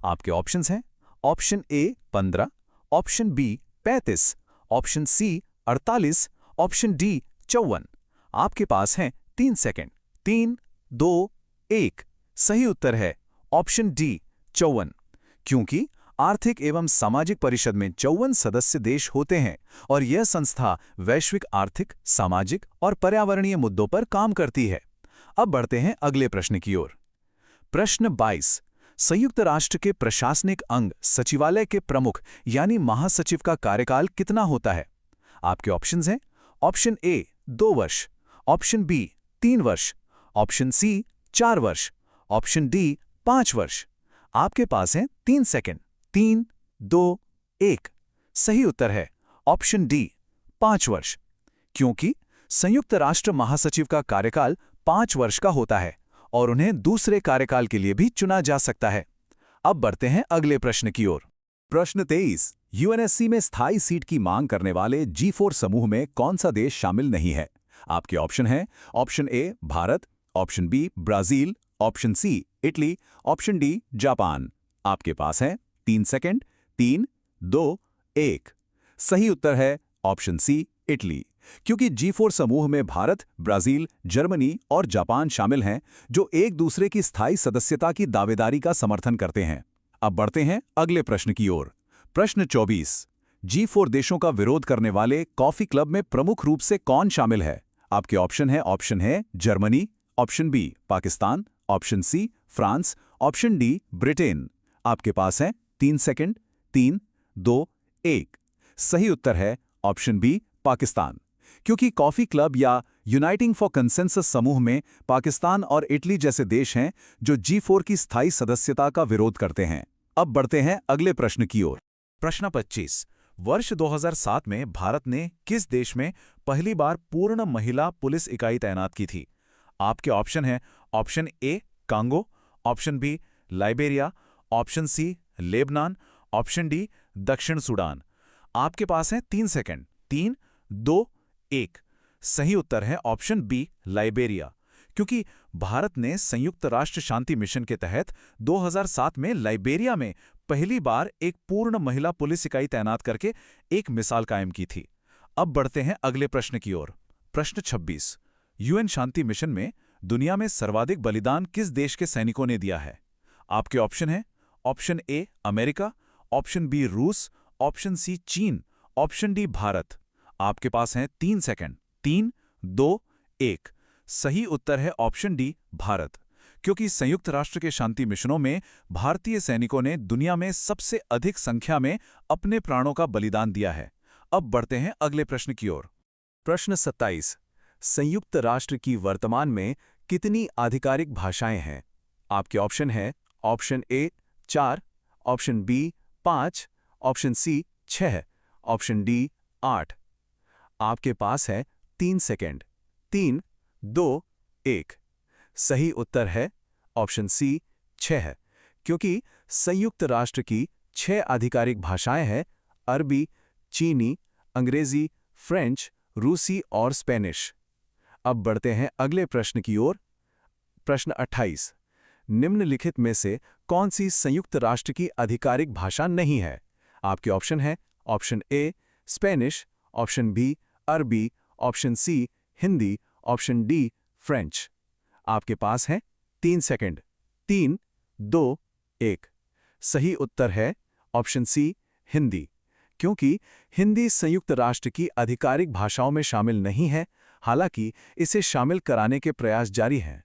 आपके ऑप्शंस हैं option A 15, option B 35, option C 48, option D 54। आपके पास हैं 3 सेकंड। 3, 2, 1। सही उत्तर है ऑप्शन डी 54, क्योंकि आर्थिक एवं सामाजिक परिषद में 54 सदस्य देश होते हैं और यह संस्था वैश्विक आर्थिक, सामाजिक और पर्यावरणीय मुद्दों पर काम करती है। अब बढ़ते हैं अगले प्रश्न की ओर। प्रश्न 22, संयुक्त राष्ट्र के प्रशासनिक अंग सचिवालय के प्रमुख यानी महासचिव का कार्यकाल कितना होता है? आपके ऑप्शंस हैं ऑप्शन ए 2 वर्ष, ऑप्शन बी 3 वर्ष, ऑप्शन सी 4 वर्ष, ऑप्शन डी 5 वर्ष। आपके पास हैं 3 सेकंड। 3, 2, 1। सही उत्तर है ऑप्शन डी 5 वर्ष, क्योंकि संयुक्त राष्ट्र महासचिव का कार्यकाल 5 वर्ष का होता है और उन्हें दूसरे कार्यकाल के लिए भी चुना जा सकता है। अब बढ़ते हैं अगले प्रश्न की ओर। प्रश्न 23। यूएनएससी में स्थायी सीट की मांग करने वाले G4 समूह में कौन सा देश शामिल नहीं है? आपके ऑप्शन हैं option A Bharat, option B Brazil, option C Italy, option D Japan. आपके पास है 3 सेकंड। 3, 2, 1। सही उत्तर है ऑप्शन सी इटली, क्योंकि G4 समूह में भारत, ब्राजील, जर्मनी और जापान शामिल हैं जो एक दूसरे की स्थायी सदस्यता की दावेदारी का समर्थन करते हैं। अब बढ़ते हैं अगले प्रश्न की ओर। प्रश्न 24। G4 देशों का विरोध करने वाले कॉफी क्लब में प्रमुख रूप से कौन शामिल है? आपके ऑप्शन है Germany, option B Pakistan, option C France, option D Britain. आपके पास है 3 सेकंड। 3, 2, 1। सही उत्तर है ऑप्शन बी पाकिस्तान, क्योंकि कॉफी क्लब या यूनाइटिंग फॉर कंसेंसस समूह में पाकिस्तान और इटली जैसे देश हैं जो G4 की स्थायी सदस्यता का विरोध करते हैं। अब बढ़ते हैं अगले प्रश्न की ओर। प्रश्न 25। वर्ष 2007 में भारत ने किस देश में पहली बार पूर्ण महिला पुलिस इकाई तैनात की थी? आपके ऑप्शन हैं option A Congo, option B Liberia, option C Lebanon, option D दक्षिण सूडान। आपके पास है 3 सेकंड। 3, 2, 1। सही उत्तर है ऑप्शन बी लाइबेरिया, क्योंकि भारत ने संयुक्त राष्ट्र शांति मिशन के तहत 2007 में लाइबेरिया में पहली बार एक पूर्ण महिला पुलिस इकाई तैनात करके एक मिसाल कायम की थी। अब बढ़ते हैं अगले प्रश्न की ओर। प्रश्न 26। यूएन शांति मिशन में दुनिया में सर्वाधिक बलिदान किस देश के सैनिकों ने दिया है? आपके ऑप्शन हैं option A America, option B रूस, ऑप्शन सी चीन, ऑप्शन डी भारत। आपके पास हैं 3 सेकंड। 3, 2, 1। सही उत्तर है ऑप्शन डी भारत, क्योंकि संयुक्त राष्ट्र के शांति मिशनों में भारतीय सैनिकों ने दुनिया में सबसे अधिक संख्या में अपने प्राणों का बलिदान दिया है। अब बढ़ते हैं अगले प्रश्न की ओर। प्रश्न 27। संयुक्त राष्ट्र की वर्तमान में कितनी आधिकारिक भाषाएं हैं? आपके ऑप्शन हैं option A 4, option B 5, option C 6, option D 8। आपके पास है 3 सेकंड। 3, 2, 1। सही उत्तर है ऑप्शन सी 6, क्योंकि संयुक्त राष्ट्र की 6 आधिकारिक भाषाएं हैं अरबी, चीनी, अंग्रेजी, फ्रेंच, रूसी और स्पेनिश। अब बढ़ते हैं अगले प्रश्न की ओर। प्रश्न 28। निम्नलिखित में से कौन सी संयुक्त राष्ट्र की आधिकारिक भाषा नहीं है? आपके ऑप्शन है option A Spanish, option B अरबी, option C Hindi, option D French. आपके पास है 3 सेकंड। 3, 2, 1। सही उत्तर है ऑप्शन सी हिंदी, क्योंकि हिंदी संयुक्त राष्ट्र की आधिकारिक भाषाओं में शामिल नहीं है, हालांकि इसे शामिल कराने के प्रयास जारी हैं।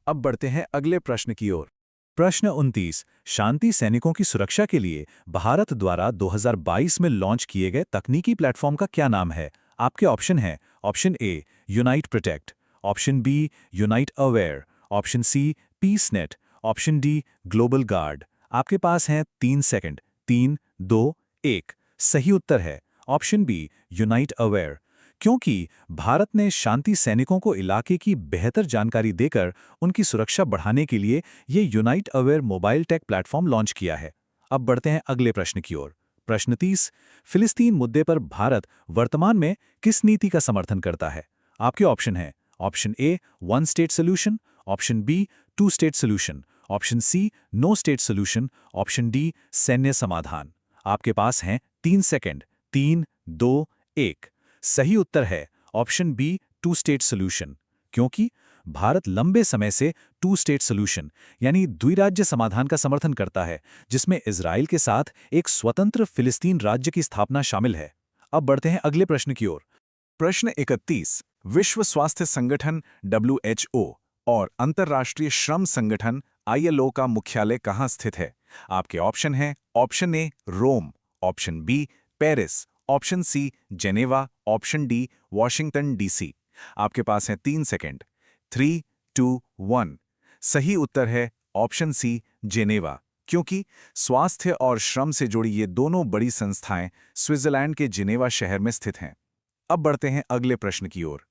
अब बढ़ते हैं अगले प्रश्न की ओर। प्रश्न 29। शांति सैनिकों की सुरक्षा के लिए भारत द्वारा 2022 में लॉन्च किए गए तकनीकी प्लेटफॉर्म का क्या नाम है? आपके ऑप्शन हैं option A Unite Protect, option B Unite Aware, option C Peacenet, option D Global Guard. आपके पास हैं 3 सेकंड। 3, 2, 1। सही उत्तर है ऑप्शन बी यूनाइट अवेयर, क्योंकि भारत ने शांति सैनिकों को इलाके की बेहतर जानकारी देकर उनकी सुरक्षा बढ़ाने के लिए ये unite aware mobile take platform launch किया है। अब बढ़ते हैं अगले प्रश्न की ओर। प्रश्न 30। फिलिस्तीन मुद्दे पर भारत वर्तमान में किस नीति का समर्थन करता है? आपके ऑप्शन हैं option A 1 state solution, option B 2 state solution, option C no state solution, option D सैन्य समाधान। आपके पास हैं 3 सेकंड। 3, 2, 1। सही उत्तर है ऑप्शन बी 2 स्टेट सोल्यूशन, क्योंकि भारत लंबे समय से 2 स्टेट सोल्यूशन यानी द्विराज्य समाधान का समर्थन करता है, जिसमें इजराइल के साथ एक स्वतंत्र फिलिस्तीन राज्य की स्थापना शामिल है। अब बढ़ते हैं अगले प्रश्न की ओर। प्रश्न 31। विश्व स्वास्थ्य संगठन WHO और अंतर्राष्ट्रीय श्रम संगठन ILO का मुख्यालय कहाँ स्थित है? आपके ऑप्शन हैं option A Rome, option B Paris, option C Geneva, option D Washington DC. आपके पास है 3 सेकंड। 3, 2, 1। सही उत्तर है ऑप्शन सी जेनेवा, क्योंकि स्वास्थ्य और श्रम से जुड़ी ये दोनों बड़ी संस्थाएं स्विट्जरलैंड के जिनेवा शहर में स्थित हैं। अब बढ़ते हैं अगले प्रश्न की ओर।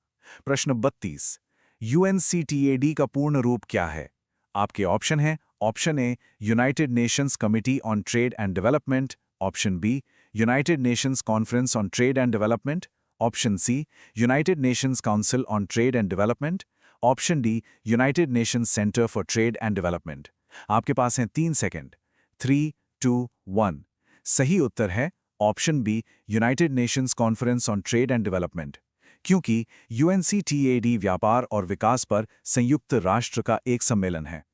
प्रश्न 32। UNCTAD का पूर्ण रूप क्या है? आपके ऑप्शन हैं option A United Nations committee on trade and development, option B United Nations conference on trade and development, option C United Nations council on trade and development, option D United Nations centre for trade and development. आपके पास हैं 3 second. 3, 2, 1। सही उत्तर है option B United Nations conference on trade and development, क्योंकि UNCTAD व्यापार और विकास पर संयुक्त राष्ट्र का एक सम्मेलन है।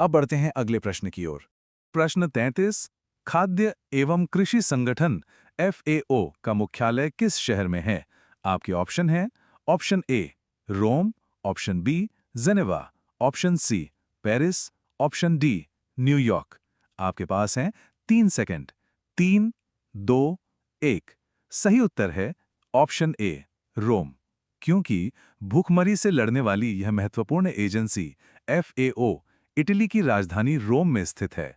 अब बढ़ते हैं अगले प्रश्न की ओर। प्रश्न 33। खाद्य एवं कृषि संगठन FAO का मुख्यालय किस शहर में है? आपके ऑप्शन हैं option A Rome, option B Geneva, option C Paris, option D New York. आपके पास हैं 3 सेकंड। 3, 2, 1। सही उत्तर है ऑप्शन ए रोम, क्योंकि भूखमरी से लड़ने वाली यह महत्वपूर्ण एजेंसी FAO इटली की राजधानी रोम में स्थित है।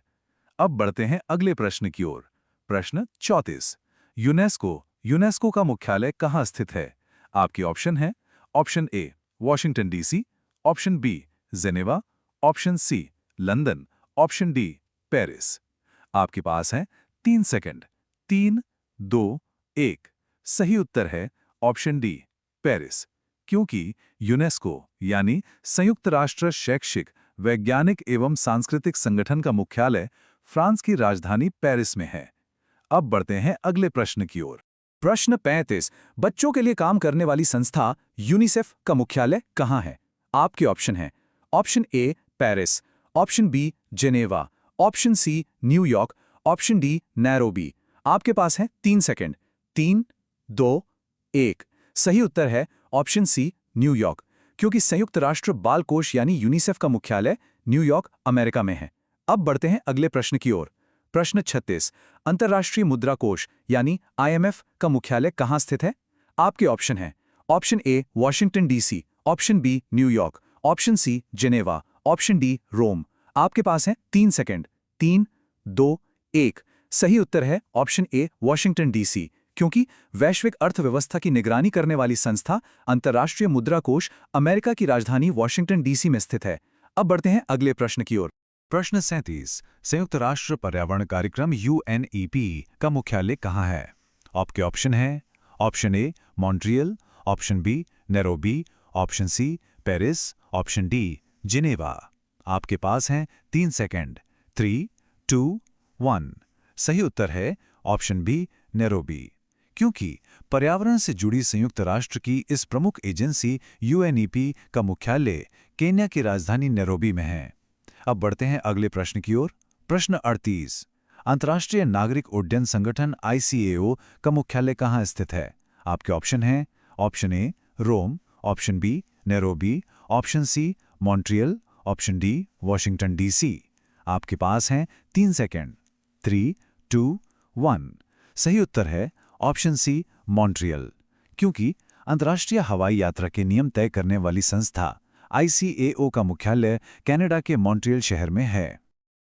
अब बढ़ते हैं अगले प्रश्न की ओर। प्रश्न 34। यूनेस्को का मुख्यालय कहाँ स्थित है? आपके ऑप्शन हैं option A Washington DC, option B Geneva, option C London, option D Paris. आपके पास हैं 3 सेकंड। 3, 2, 1। सही उत्तर है ऑप्शन डी पेरिस, क्योंकि यूनेस्को यानी संयुक्त राष्ट्र शैक्षिक, वैज्ञानिक एवं सांस्कृतिक संगठन का मुख्यालय फ्रांस की राजधानी पेरिस में है। अब बढ़ते हैं अगले प्रश्न की ओर। प्रश्न 35। बच्चों के लिए काम करने वाली संस्था यूनिसेफ का मुख्यालय कहाँ है? आपके ऑप्शन हैं option A Paris, option B Geneva, option C New York, option D Nairobi. आपके पास है 3 सेकंड। 3, 2, 1। सही उत्तर है ऑप्शन सी न्यूयॉर्क, क्योंकि संयुक्त राष्ट्र बाल कोष यानी यूनिसेफ का मुख्यालय न्यूयॉर्क अमेरिका में है। अब बढ़ते हैं अगले प्रश्न की ओर। प्रश्न 36। अंतर्राष्ट्रीय मुद्रा कोष यानी IMF का मुख्यालय कहाँ स्थित है? आपके ऑप्शन हैं option A Washington DC, option B New York, option C Geneva, option D Rome. आपके पास है 3 सेकंड। 3, 2, 1। सही उत्तर है ऑप्शन ए वॉशिंगटन डीसी, क्योंकि वैश्विक अर्थव्यवस्था की निगरानी करने वाली संस्था अंतर्राष्ट्रीय मुद्रा कोष अमेरिका की राजधानी वॉशिंगटन डीसी में स्थित है। अब बढ़ते हैं अगले प्रश्न की ओर। प्रश्न 37। संयुक्त राष्ट्र पर्यावरण कार्यक्रम UNEP का मुख्यालय कहाँ है? आपके ऑप्शन हैं option A Montreal, option B Nairobi, option C Paris, option D Geneva. आपके पास हैं 3 सेकंड। 3, 2, 1। सही उत्तर है ऑप्शन बी नैरोबी, क्योंकि पर्यावरण से जुड़ी संयुक्त राष्ट्र की इस प्रमुख एजेंसी UNEP का मुख्यालय केन्या की राजधानी नैरोबी में है। अब बढ़ते हैं अगले प्रश्न की ओर। प्रश्न 38। अंतर्राष्ट्रीय नागरिक उड्डयन संगठन ICAO का मुख्यालय कहाँ स्थित है? आपके ऑप्शन हैं option A Rome, option B Nairobi, option C Montreal, option D Washington DC। आपके पास हैं 3 सेकंड। 3, 2, 1। सही उत्तर है ऑप्शन सी मॉन्ट्रियल, क्योंकि अंतर्राष्ट्रीय हवाई यात्रा के नियम तय करने वाली संस्था ICAO का मुख्यालय कनाडा के मॉन्ट्रियल शहर में है।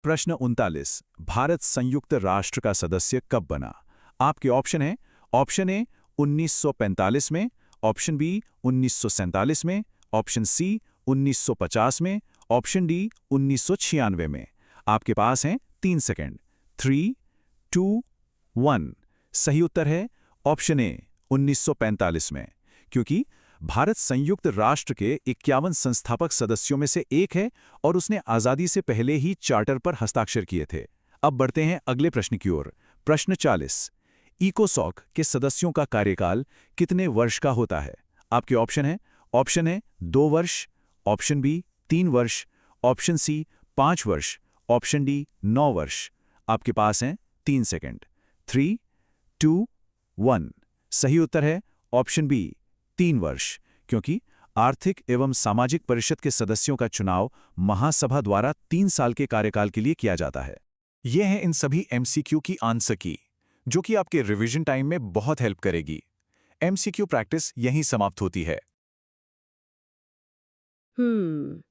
प्रश्न 39। भारत संयुक्त राष्ट्र का सदस्य कब बना? आपके ऑप्शन हैं ऑप्शन ए 1945 में, ऑप्शन बी 1947 में, ऑप्शन सी 1950 में, ऑप्शन डी 1996 में। आपके पास हैं 3 सेकंड। 3, 2, 1। सही उत्तर है ऑप्शन ए 1945 में, क्योंकि भारत संयुक्त राष्ट्र के 51 संस्थापक सदस्यों में से एक है और उसने आज़ादी से पहले ही चार्टर पर हस्ताक्षर किए थे। अब बढ़ते हैं अगले प्रश्न की ओर। प्रश्न 40। इकोसॉक के सदस्यों का कार्यकाल कितने वर्ष का होता है? आपके ऑप्शन हैं ऑप्शन ए 2 वर्ष, ऑप्शन बी 3 वर्ष, ऑप्शन सी 5 वर्ष, ऑप्शन डी 9 वर्ष। आपके पास हैं 3 सेकंड। 3, 2, 1। सही उत्तर है ऑप्शन बी 3 वर्ष, क्योंकि आर्थिक एवं सामाजिक परिषद के सदस्यों का चुनाव महासभा द्वारा 3 साल के कार्यकाल के लिए किया जाता है। ये है इन सभी एमसीक्यू की आंसर की, जो कि आपके रिवीजन टाइम में बहुत हेल्प करेगी। एमसीक्यू प्रैक्टिस यहीं समाप्त होती है।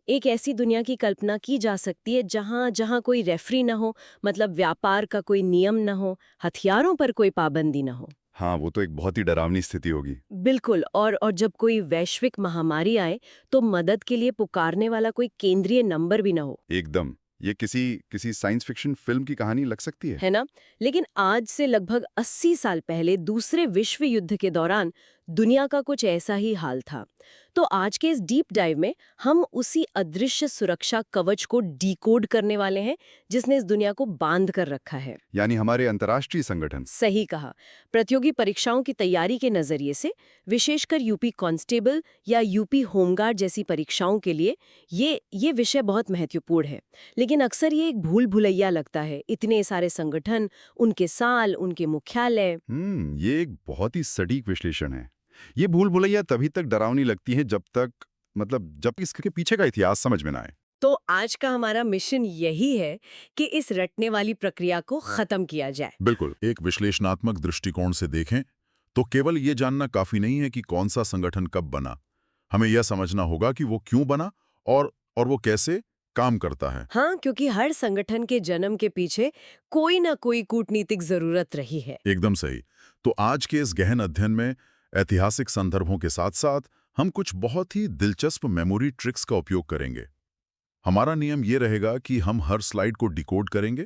एक ऐसी दुनिया की कल्पना की जा सकती है जहां कोई रेफरी न हो, मतलब व्यापार का कोई नियम न हो, हथियारों पर कोई पाबंदी न हो। हाँ, वो तो एक बहुत ही डरावनी स्थिति होगी। बिल्कुल। और जब कोई वैश्विक महामारी आए तो मदद के लिए पुकारने वाला कोई केंद्रीय नंबर भी न हो। एकदम। ये किसी साइंस फिक्शन फिल्म की कहानी लग सकती है। है ना? लेकिन आज से लगभग 80 साल पहले दूसरे विश्व युद्ध के दौरान दुनिया का कुछ ऐसा ही हाल था। तो आज के इस डीप डाइव में हम उसी अदृश्य सुरक्षा कवच को डिकोड करने वाले हैं जिसने इस दुनिया को बांध कर रखा है। यानी हमारे अंतर्राष्ट्रीय संगठन। सही कहा। प्रतियोगी परीक्षाओं की तैयारी के नजरिए से, विशेषकर यूपी कांस्टेबल या यूपी होमगार्ड जैसी परीक्षाओं के लिए ये विषय बहुत महत्वपूर्ण है। लेकिन अक्सर ये एक भूल भुलैया लगता है। इतने सारे संगठन, उनके साल, उनके मुख्यालय। ये एक बहुत ही सटीक विश्लेषण है। ये भूल भुलैया तभी तक डरावनी लगती है जब इसके पीछे का इतिहास समझ में ना आए। तो आज का हमारा मिशन यही है कि इस रटने वाली प्रक्रिया को खत्म किया जाए। बिल्कुल। एक विश्लेषणात्मक दृष्टिकोण से देखें तो केवल ये जानना काफी नहीं है कि कौन सा संगठन कब बना। हमें यह समझना होगा कि वो क्यों बना और वो कैसे काम करता है। हाँ, क्योंकि हर संगठन के जन्म के पीछे कोई ना कोई कूटनीतिक जरूरत रही है। एकदम सही। तो आज के इस गहन अध्ययन में ऐतिहासिक संदर्भों के साथ साथ हम कुछ बहुत ही दिलचस्प मेमोरी ट्रिक्स का उपयोग करेंगे। हमारा नियम ये रहेगा कि हम हर स्लाइड को डिकोड करेंगे,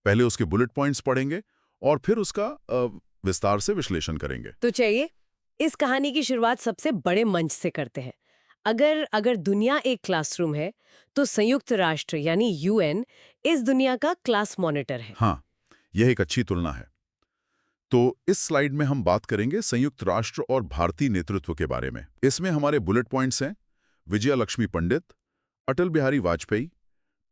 पहले उसके बुलेट पॉइंट्स पढ़ेंगे और फिर उसका विस्तार से विश्लेषण करेंगे। तो चलिए इस कहानी की शुरुआत सबसे बड़े मंच से करते हैं। अगर दुनिया एक क्लासरूम है तो संयुक्त राष्ट्र यानी यूएन इस दुनिया का क्लास मॉनिटर है। हाँ, यह एक अच्छी तुलना है। तो इस स्लाइड में हम बात करेंगे संयुक्त राष्ट्र और भारतीय नेतृत्व के बारे में। इसमें हमारे बुलेट पॉइंट्स हैं विजया लक्ष्मी पंडित, अटल बिहारी वाजपेयी,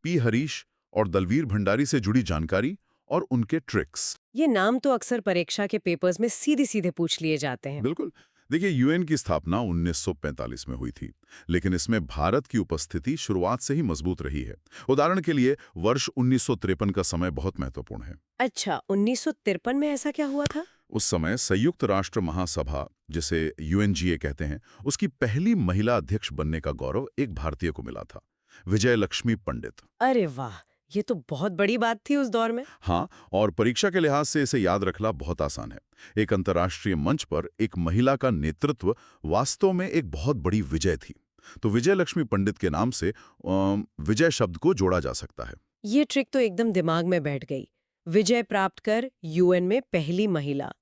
पी हरीश और दलवीर भंडारी से जुड़ी जानकारी और उनके ट्रिक्स। ये नाम तो अक्सर परीक्षा के पेपर्स में सीधे सीधे पूछ लिए जाते हैं। बिल्कुल। देखिए, यूएन की स्थापना 1945 में हुई थी, लेकिन इसमें भारत की उपस्थिति शुरुआत से ही मजबूत रही है। उदाहरण के लिए वर्ष 1953 का समय बहुत महत्वपूर्ण है। अच्छा, 1953 में ऐसा क्या हुआ था? उस समय संयुक्त राष्ट्र महासभा, जिसे यूएनजीए कहते हैं, उसकी पहली महिला अध्यक्ष बनने का गौरव एक भारतीय को मिला था, विजय लक्ष्मी पंडित। अरे वाह, ये तो बहुत बड़ी बात थी उस दौर में। हाँ, और परीक्षा के लिहाज से इसे याद रखना बहुत आसान है। एक अंतर्राष्ट्रीय मंच पर एक महिला का नेतृत्व वास्तव में एक बहुत बड़ी विजय थी। तो विजय लक्ष्मी पंडित के नाम से विजय शब्द को जोड़ा जा सकता है। ये ट्रिक तो एकदम दिमाग में बैठ गई। विजय प्राप्त कर यूएन में पहली महिला।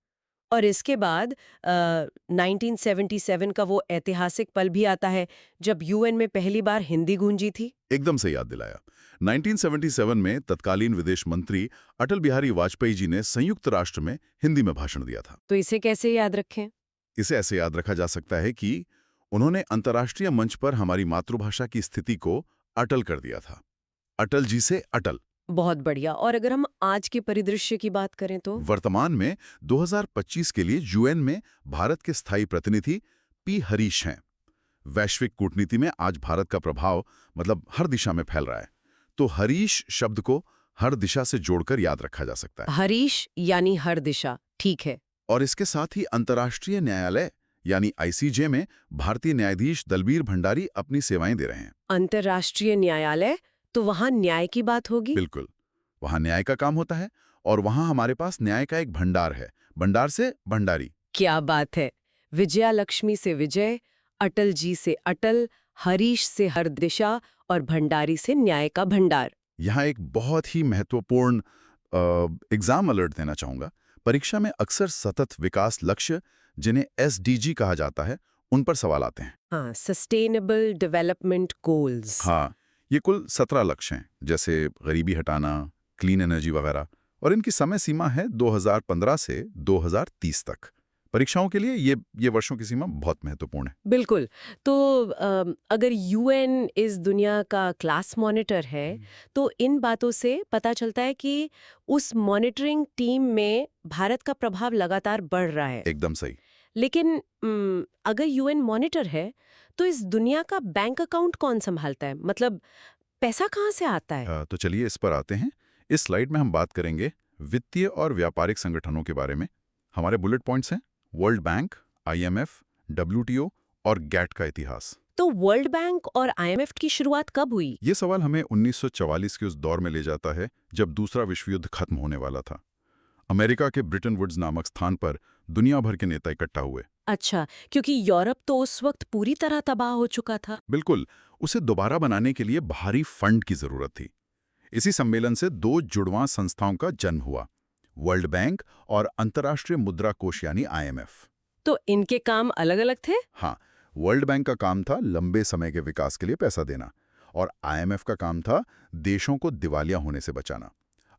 और इसके बाद 1977 का वो ऐतिहासिक पल भी आता है जब यूएन में पहली बार हिंदी गूंजी थी। एकदम से याद दिलाया। 1977 में तत्कालीन विदेश मंत्री अटल बिहारी वाजपेयी जी ने संयुक्त राष्ट्र में हिंदी में भाषण दिया था। तो इसे कैसे याद रखें? इसे ऐसे याद रखा जा सकता है कि उन्होंने अंतर्राष्ट्रीय मंच पर हमारी मातृभाषा की स्थिति को अटल कर दिया था। अटल जी से अटल। बहुत बढ़िया। और अगर हम आज के परिदृश्य की बात करें तो वर्तमान में 2025 के लिए यूएन में भारत के स्थायी प्रतिनिधि पी हरीश हैं। वैश्विक कूटनीति में आज भारत का प्रभाव हर दिशा में फैल रहा है, तो हरीश शब्द को हर दिशा से जोड़कर याद रखा जा सकता है। हरीश यानी हर दिशा, ठीक है। और इसके साथ ही अंतर्राष्ट्रीय न्यायालय यानी आईसीजे में भारतीय न्यायाधीश दलबीर भंडारी अपनी सेवाएं दे रहे हैं। अंतर्राष्ट्रीय न्यायालय, तो वहां न्याय की बात होगी। बिल्कुल, वहां न्याय का काम होता है और वहां हमारे पास न्याय का एक भंडार है। भंडार से भंडारी। क्या बात है। विजया लक्ष्मी से विजय, अटल जी से अटल, हरीश से हर दिशा और भंडारी से न्याय का भंडार। यहाँ एक बहुत ही महत्वपूर्ण एग्जाम अलर्ट देना चाहूंगा। परीक्षा में अक्सर सतत विकास लक्ष्य, जिन्हें एसडीजी कहा जाता है, उन पर सवाल आते हैं। हाँ, सस्टेनेबल डेवलपमेंट गोल्स। हाँ, ये कुल 17 लक्ष्य हैं, जैसे गरीबी हटाना, क्लीन एनर्जी वगैरह, और इनकी समय सीमा है 2015 से 2030 तक। परीक्षाओं के लिए ये वर्षों की सीमा बहुत महत्वपूर्ण है। बिल्कुल। तो अगर यूएन इस दुनिया का क्लास मॉनिटर है तो इन बातों से पता चलता है कि उस मॉनिटरिंग टीम में भारत का प्रभाव लगातार बढ़ रहा है। एकदम सही। लेकिन अगर यूएन मॉनिटर है तो इस दुनिया का बैंक अकाउंट कौन संभालता है? मतलब पैसा कहाँ से आता है? तो चलिए इस पर आते हैं। इस स्लाइड में हम बात करेंगे वित्तीय और व्यापारिक संगठनों के बारे में। हमारे बुलेट पॉइंट्स हैं वर्ल्ड बैंक, IMF, WTO और गैट का इतिहास। तो वर्ल्ड बैंक और आईएमएफ की शुरुआत कब हुई? ये सवाल हमें 1944 के उस दौर में ले जाता है जब दूसरा विश्व युद्ध खत्म होने वाला था। अमेरिका के ब्रिटेन वुड्स नामक स्थान पर दुनिया भर के नेता इकट्ठा हुए। अच्छा, क्योंकि यूरोप तो उस वक्त पूरी तरह तबाह हो चुका था। बिल्कुल, उसे दोबारा बनाने के लिए भारी फंड की जरूरत थी। इसी सम्मेलन से दो जुड़वां संस्थाओं का जन्म हुआ, वर्ल्ड बैंक और अंतर्राष्ट्रीय मुद्रा कोष यानी IMF। तो इनके काम अलग-अलग थे? हाँ, वर्ल्ड बैंक का काम था लंबे समय के विकास के लिए पैसा देना और IMF का काम था देशों को दिवालिया होने से बचाना।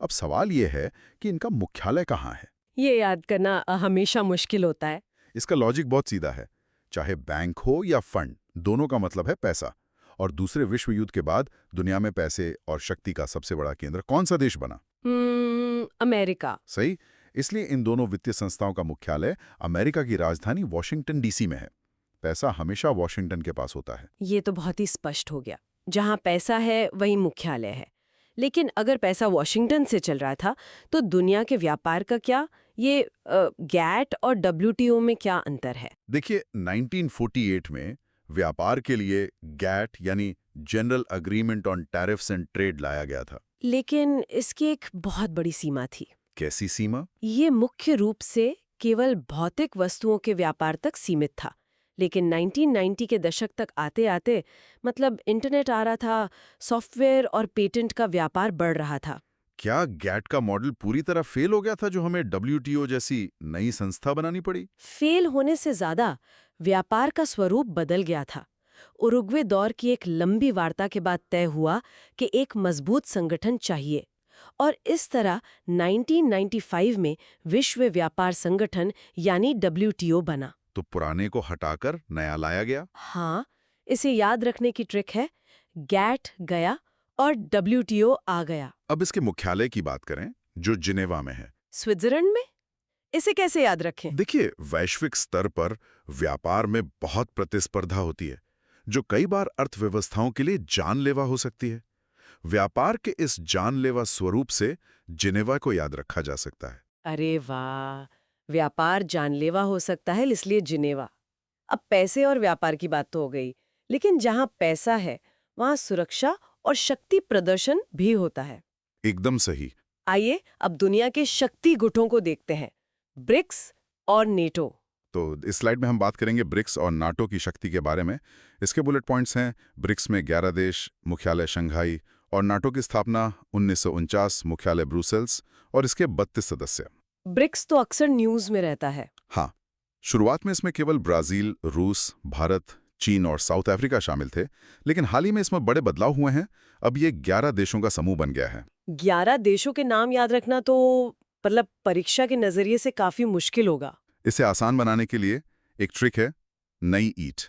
अब सवाल यह है कि इनका मुख्यालय कहाँ है? ये याद करना हमेशा मुश्किल होता है। इसका लॉजिक बहुत सीधा है। चाहे बैंक हो या फंड, दोनों का मतलब है पैसा। और दूसरे विश्व युद्ध के बाद दुनिया में पैसे और शक्ति का सबसे बड़ा केंद्र कौन सा देश बना? अमेरिका। सही। इसलिए इन दोनों वित्तीय संस्थाओं का मुख्यालय अमेरिका की राजधानी वॉशिंगटन DC में है। पैसा हमेशा वॉशिंगटन के पास होता है। ये तो बहुत ही स्पष्ट हो गया। जहाँ पैसा है वहीं मुख्यालय है। लेकिन अगर पैसा वॉशिंगटन से चल रहा था तो दुनिया के व्यापार का क्या? ये गैट और WTO में क्या अंतर है? देखिए, 1948 में व्यापार के लिए गैट यानी general agreement on tariffs and trade लाया गया था। लेकिन इसकी एक बहुत बड़ी सीमा थी। कैसी सीमा? ये मुख्य रूप से केवल भौतिक वस्तुओं के व्यापार तक सीमित था। लेकिन 1990 के दशक तक आते आते मतलब इंटरनेट आ रहा था, सॉफ्टवेयर और पेटेंट का व्यापार बढ़ रहा था। क्या गैट का मॉडल पूरी तरह फेल हो गया था जो हमें WTO जैसी नई संस्था बनानी पड़ी? फेल होने से ज्यादा व्यापार का स्वरूप बदल गया था। उरुग्वे दौर की एक लंबी वार्ता के बाद तय हुआ कि एक मजबूत संगठन चाहिए और इस तरह 1995 में विश्व व्यापार संगठन यानी WTO बना। तो पुराने को हटाकर नया लाया गया? हाँ, इसे याद रखने की ट्रिक है, गैट गया और WTO आ गया। अब इसके मुख्यालय की बात करें जो जिनेवा में है। स्विट्जरलैंड में? इसे कैसे याद रखें? देखिए, वैश्विक स्तर पर व्यापार में बहुत प्रतिस्पर्धा होती है जो कई बार अर्थव्यवस्थाओं के लिए जानलेवा हो सकती है। व्यापार के इस जानलेवा स्वरूप से जिनेवा को याद रखा जा सकता है। अरे वाह, व्यापार जानलेवा हो सकता है इसलिए जिनेवा। अब पैसे और व्यापार की बात तो हो गई, लेकिन जहां पैसा है वहां सुरक्षा और शक्ति प्रदर्शन भी होता है। एकदम सही। आइए अब दुनिया के शक्ति गुटों को देखते हैं, ब्रिक्स और नेटो। तो इस स्लाइड में हम बात करेंगे ब्रिक्स और नाटो की शक्ति के बारे में। इसके बुलेट पॉइंट्स हैं ब्रिक्स में 11 देश, मुख्यालय शंघाई, और नाटो की स्थापना 1949, मुख्यालय ब्रुसेल्स और इसके 32 सदस्य। ब्रिक्स तो अक्सर न्यूज में रहता है। हाँ, शुरुआत में इसमें केवल ब्राजील, रूस, भारत, चीन और साउथ अफ्रीका शामिल थे, लेकिन हाल ही में इसमें बड़े बदलाव हुए हैं। अब ये 11 देशों का समूह बन गया है। 11 देशों के नाम याद रखना तो मतलब परीक्षा के नजरिए से काफी मुश्किल होगा। इसे आसान बनाने के लिए एक ट्रिक है, नई ईंट।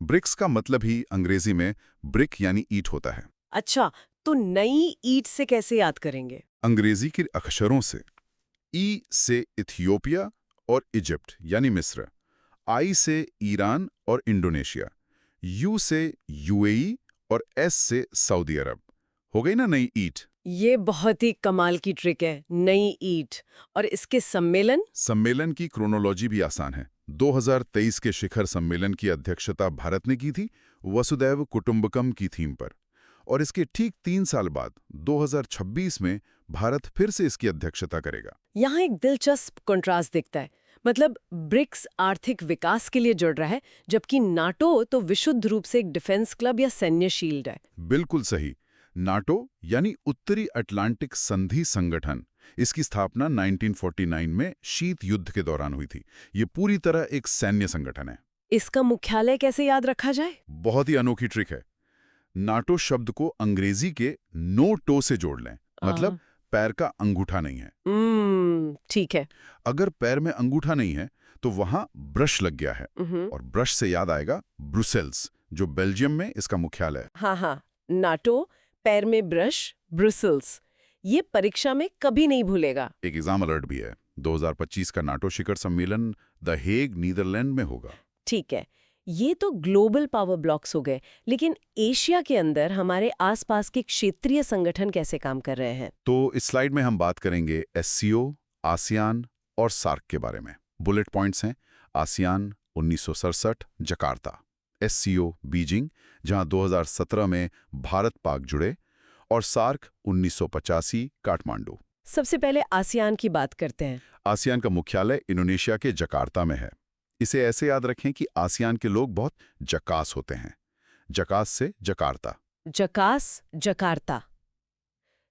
ब्रिक्स का मतलब ही अंग्रेजी में ब्रिक यानी ईंट होता है। अच्छा, तो नई ईंट से कैसे याद करेंगे? अंग्रेजी के अक्षरों से। ई से इथियोपिया और इजिप्ट यानी मिस्र, आई से ईरान और इंडोनेशिया, यू से UAE और एस से सऊदी अरब। हो गई ना नई ईंट? ये बहुत ही कमाल की ट्रिक है, नई ईंट। और इसके सम्मेलन की क्रोनोलॉजी भी आसान है। 2023 के शिखर सम्मेलन की अध्यक्षता भारत ने की थी, वसुदैव कुटुंबकम की थीम पर। और इसके ठीक 3 साल बाद 2026 में भारत फिर से इसकी अध्यक्षता करेगा। यहाँ एक दिलचस्प कंट्रास्ट दिखता है। मतलब ब्रिक्स आर्थिक विकास के लिए जुड़ रहा है, जबकि नाटो तो विशुद्ध रूप से एक डिफेंस क्लब या सैन्य शील्ड है। बिल्कुल सही। नाटो यानी उत्तरी अटलांटिक संधि संगठन, इसकी स्थापना 1949 में शीत युद्ध के दौरान हुई थी। ये पूरी तरह एक सैन्य संगठन है। इसका मुख्यालय कैसे याद रखा जाए? बहुत ही अनोखी ट्रिक है। नाटो शब्द को अंग्रेजी के नो टो से जोड़ लें, मतलब पैर का अंगूठा नहीं है। ठीक है। अगर पैर में अंगूठा नहीं है तो वहां ब्रश लग गया है, और ब्रश से याद आएगा ब्रुसेल्स, जो बेल्जियम में इसका मुख्यालय है। हाँ, नाटो, पैर में ब्रश, ब्रुसेल्स। ये परीक्षा में कभी नहीं भूलेगा। एक एग्जाम अलर्ट भी है। 2025 का नाटो शिखर सम्मेलन द हेग, नीदरलैंड में होगा। ठीक है, ये तो ग्लोबल पावर ब्लॉक्स हो गए, लेकिन एशिया के अंदर हमारे आसपास के क्षेत्रीय संगठन कैसे काम कर रहे हैं? तो इस स्लाइड में हम बात करेंगे एससीओ, आसियान और सार्क के बारे में। बुलेट पॉइंट्स हैं: आसियान 1967 जकार्ता, एससीओ बीजिंग जहां 2017 में भारत पाक जुड़े, और सार्क 1985 काठमांडू। सबसे पहले आसियान की बात करते हैं। आसियान का मुख्यालय इंडोनेशिया के जकार्ता में है। इसे ऐसे याद रखें कि आसियान के लोग बहुत जकास होते हैं। जकास से जकार्ता। जकास, जकार्ता।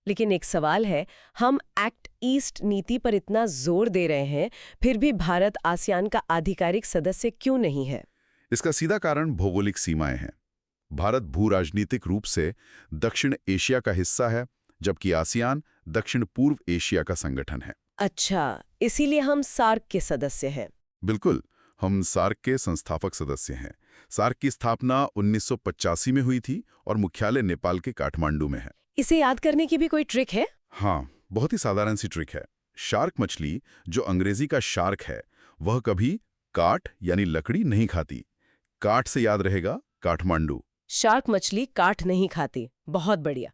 लेकिन एक सवाल है, हम एक्ट ईस्ट नीति पर इतना जोर दे रहे हैं, फिर भी भारत आसियान का आधिकारिक सदस्य क्यों नहीं है? इसका सीधा कारण भौगोलिक सीमाएं हैं। भारत भू-राजनीतिक रूप से दक्षिण एशिया का हिस्सा है, जबकि आसियान दक्षिण पूर्व एशिया का संगठन है। अच्छा, इसीलिए हम सार्क के सदस्य हैं। बिल्कुल, हम सार्क के संस्थापक सदस्य हैं। सार्क की स्थापना 1985 में हुई थी और मुख्यालय नेपाल के काठमांडू में है। इसे याद करने की भी कोई ट्रिक है? हाँ, बहुत ही साधारण सी ट्रिक है। शार्क मछली, जो अंग्रेजी का शार्क है, वह कभी काठ यानी लकड़ी नहीं खाती। काठ से याद रहेगा काठमांडू। शार्क मछली काठ नहीं खाती। बहुत बढ़िया।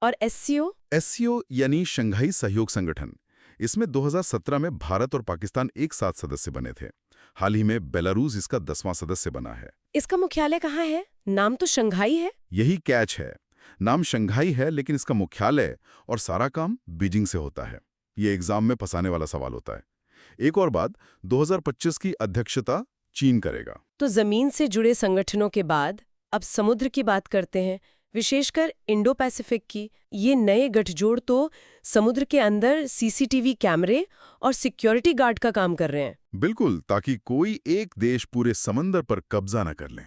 और एससीओ? एससीओ यानी शंघाई सहयोग संगठन। इसमें 2017 में भारत और पाकिस्तान एक साथ सदस्य बने थे। हाल ही में बेलारूस इसका 10वां सदस्य बना है। इसका मुख्यालय कहाँ है? नाम तो शंघाई है। यही कैच है, नाम शंघाई है लेकिन इसका मुख्यालय और सारा काम बीजिंग से होता है। ये एग्जाम में फंसाने वाला सवाल होता है। एक और बात, 2025 की अध्यक्षता चीन करेगा। तो जमीन से जुड़े संगठनों के बाद अब समुद्र की बात करते हैं, विशेषकर इंडो पैसिफिक की। ये नए गठजोड़ तो समुद्र के अंदर सीसीटीवी कैमरे और सिक्योरिटी गार्ड का काम कर रहे हैं। बिल्कुल, ताकि कोई एक देश पूरे समंदर पर कब्जा न कर ले।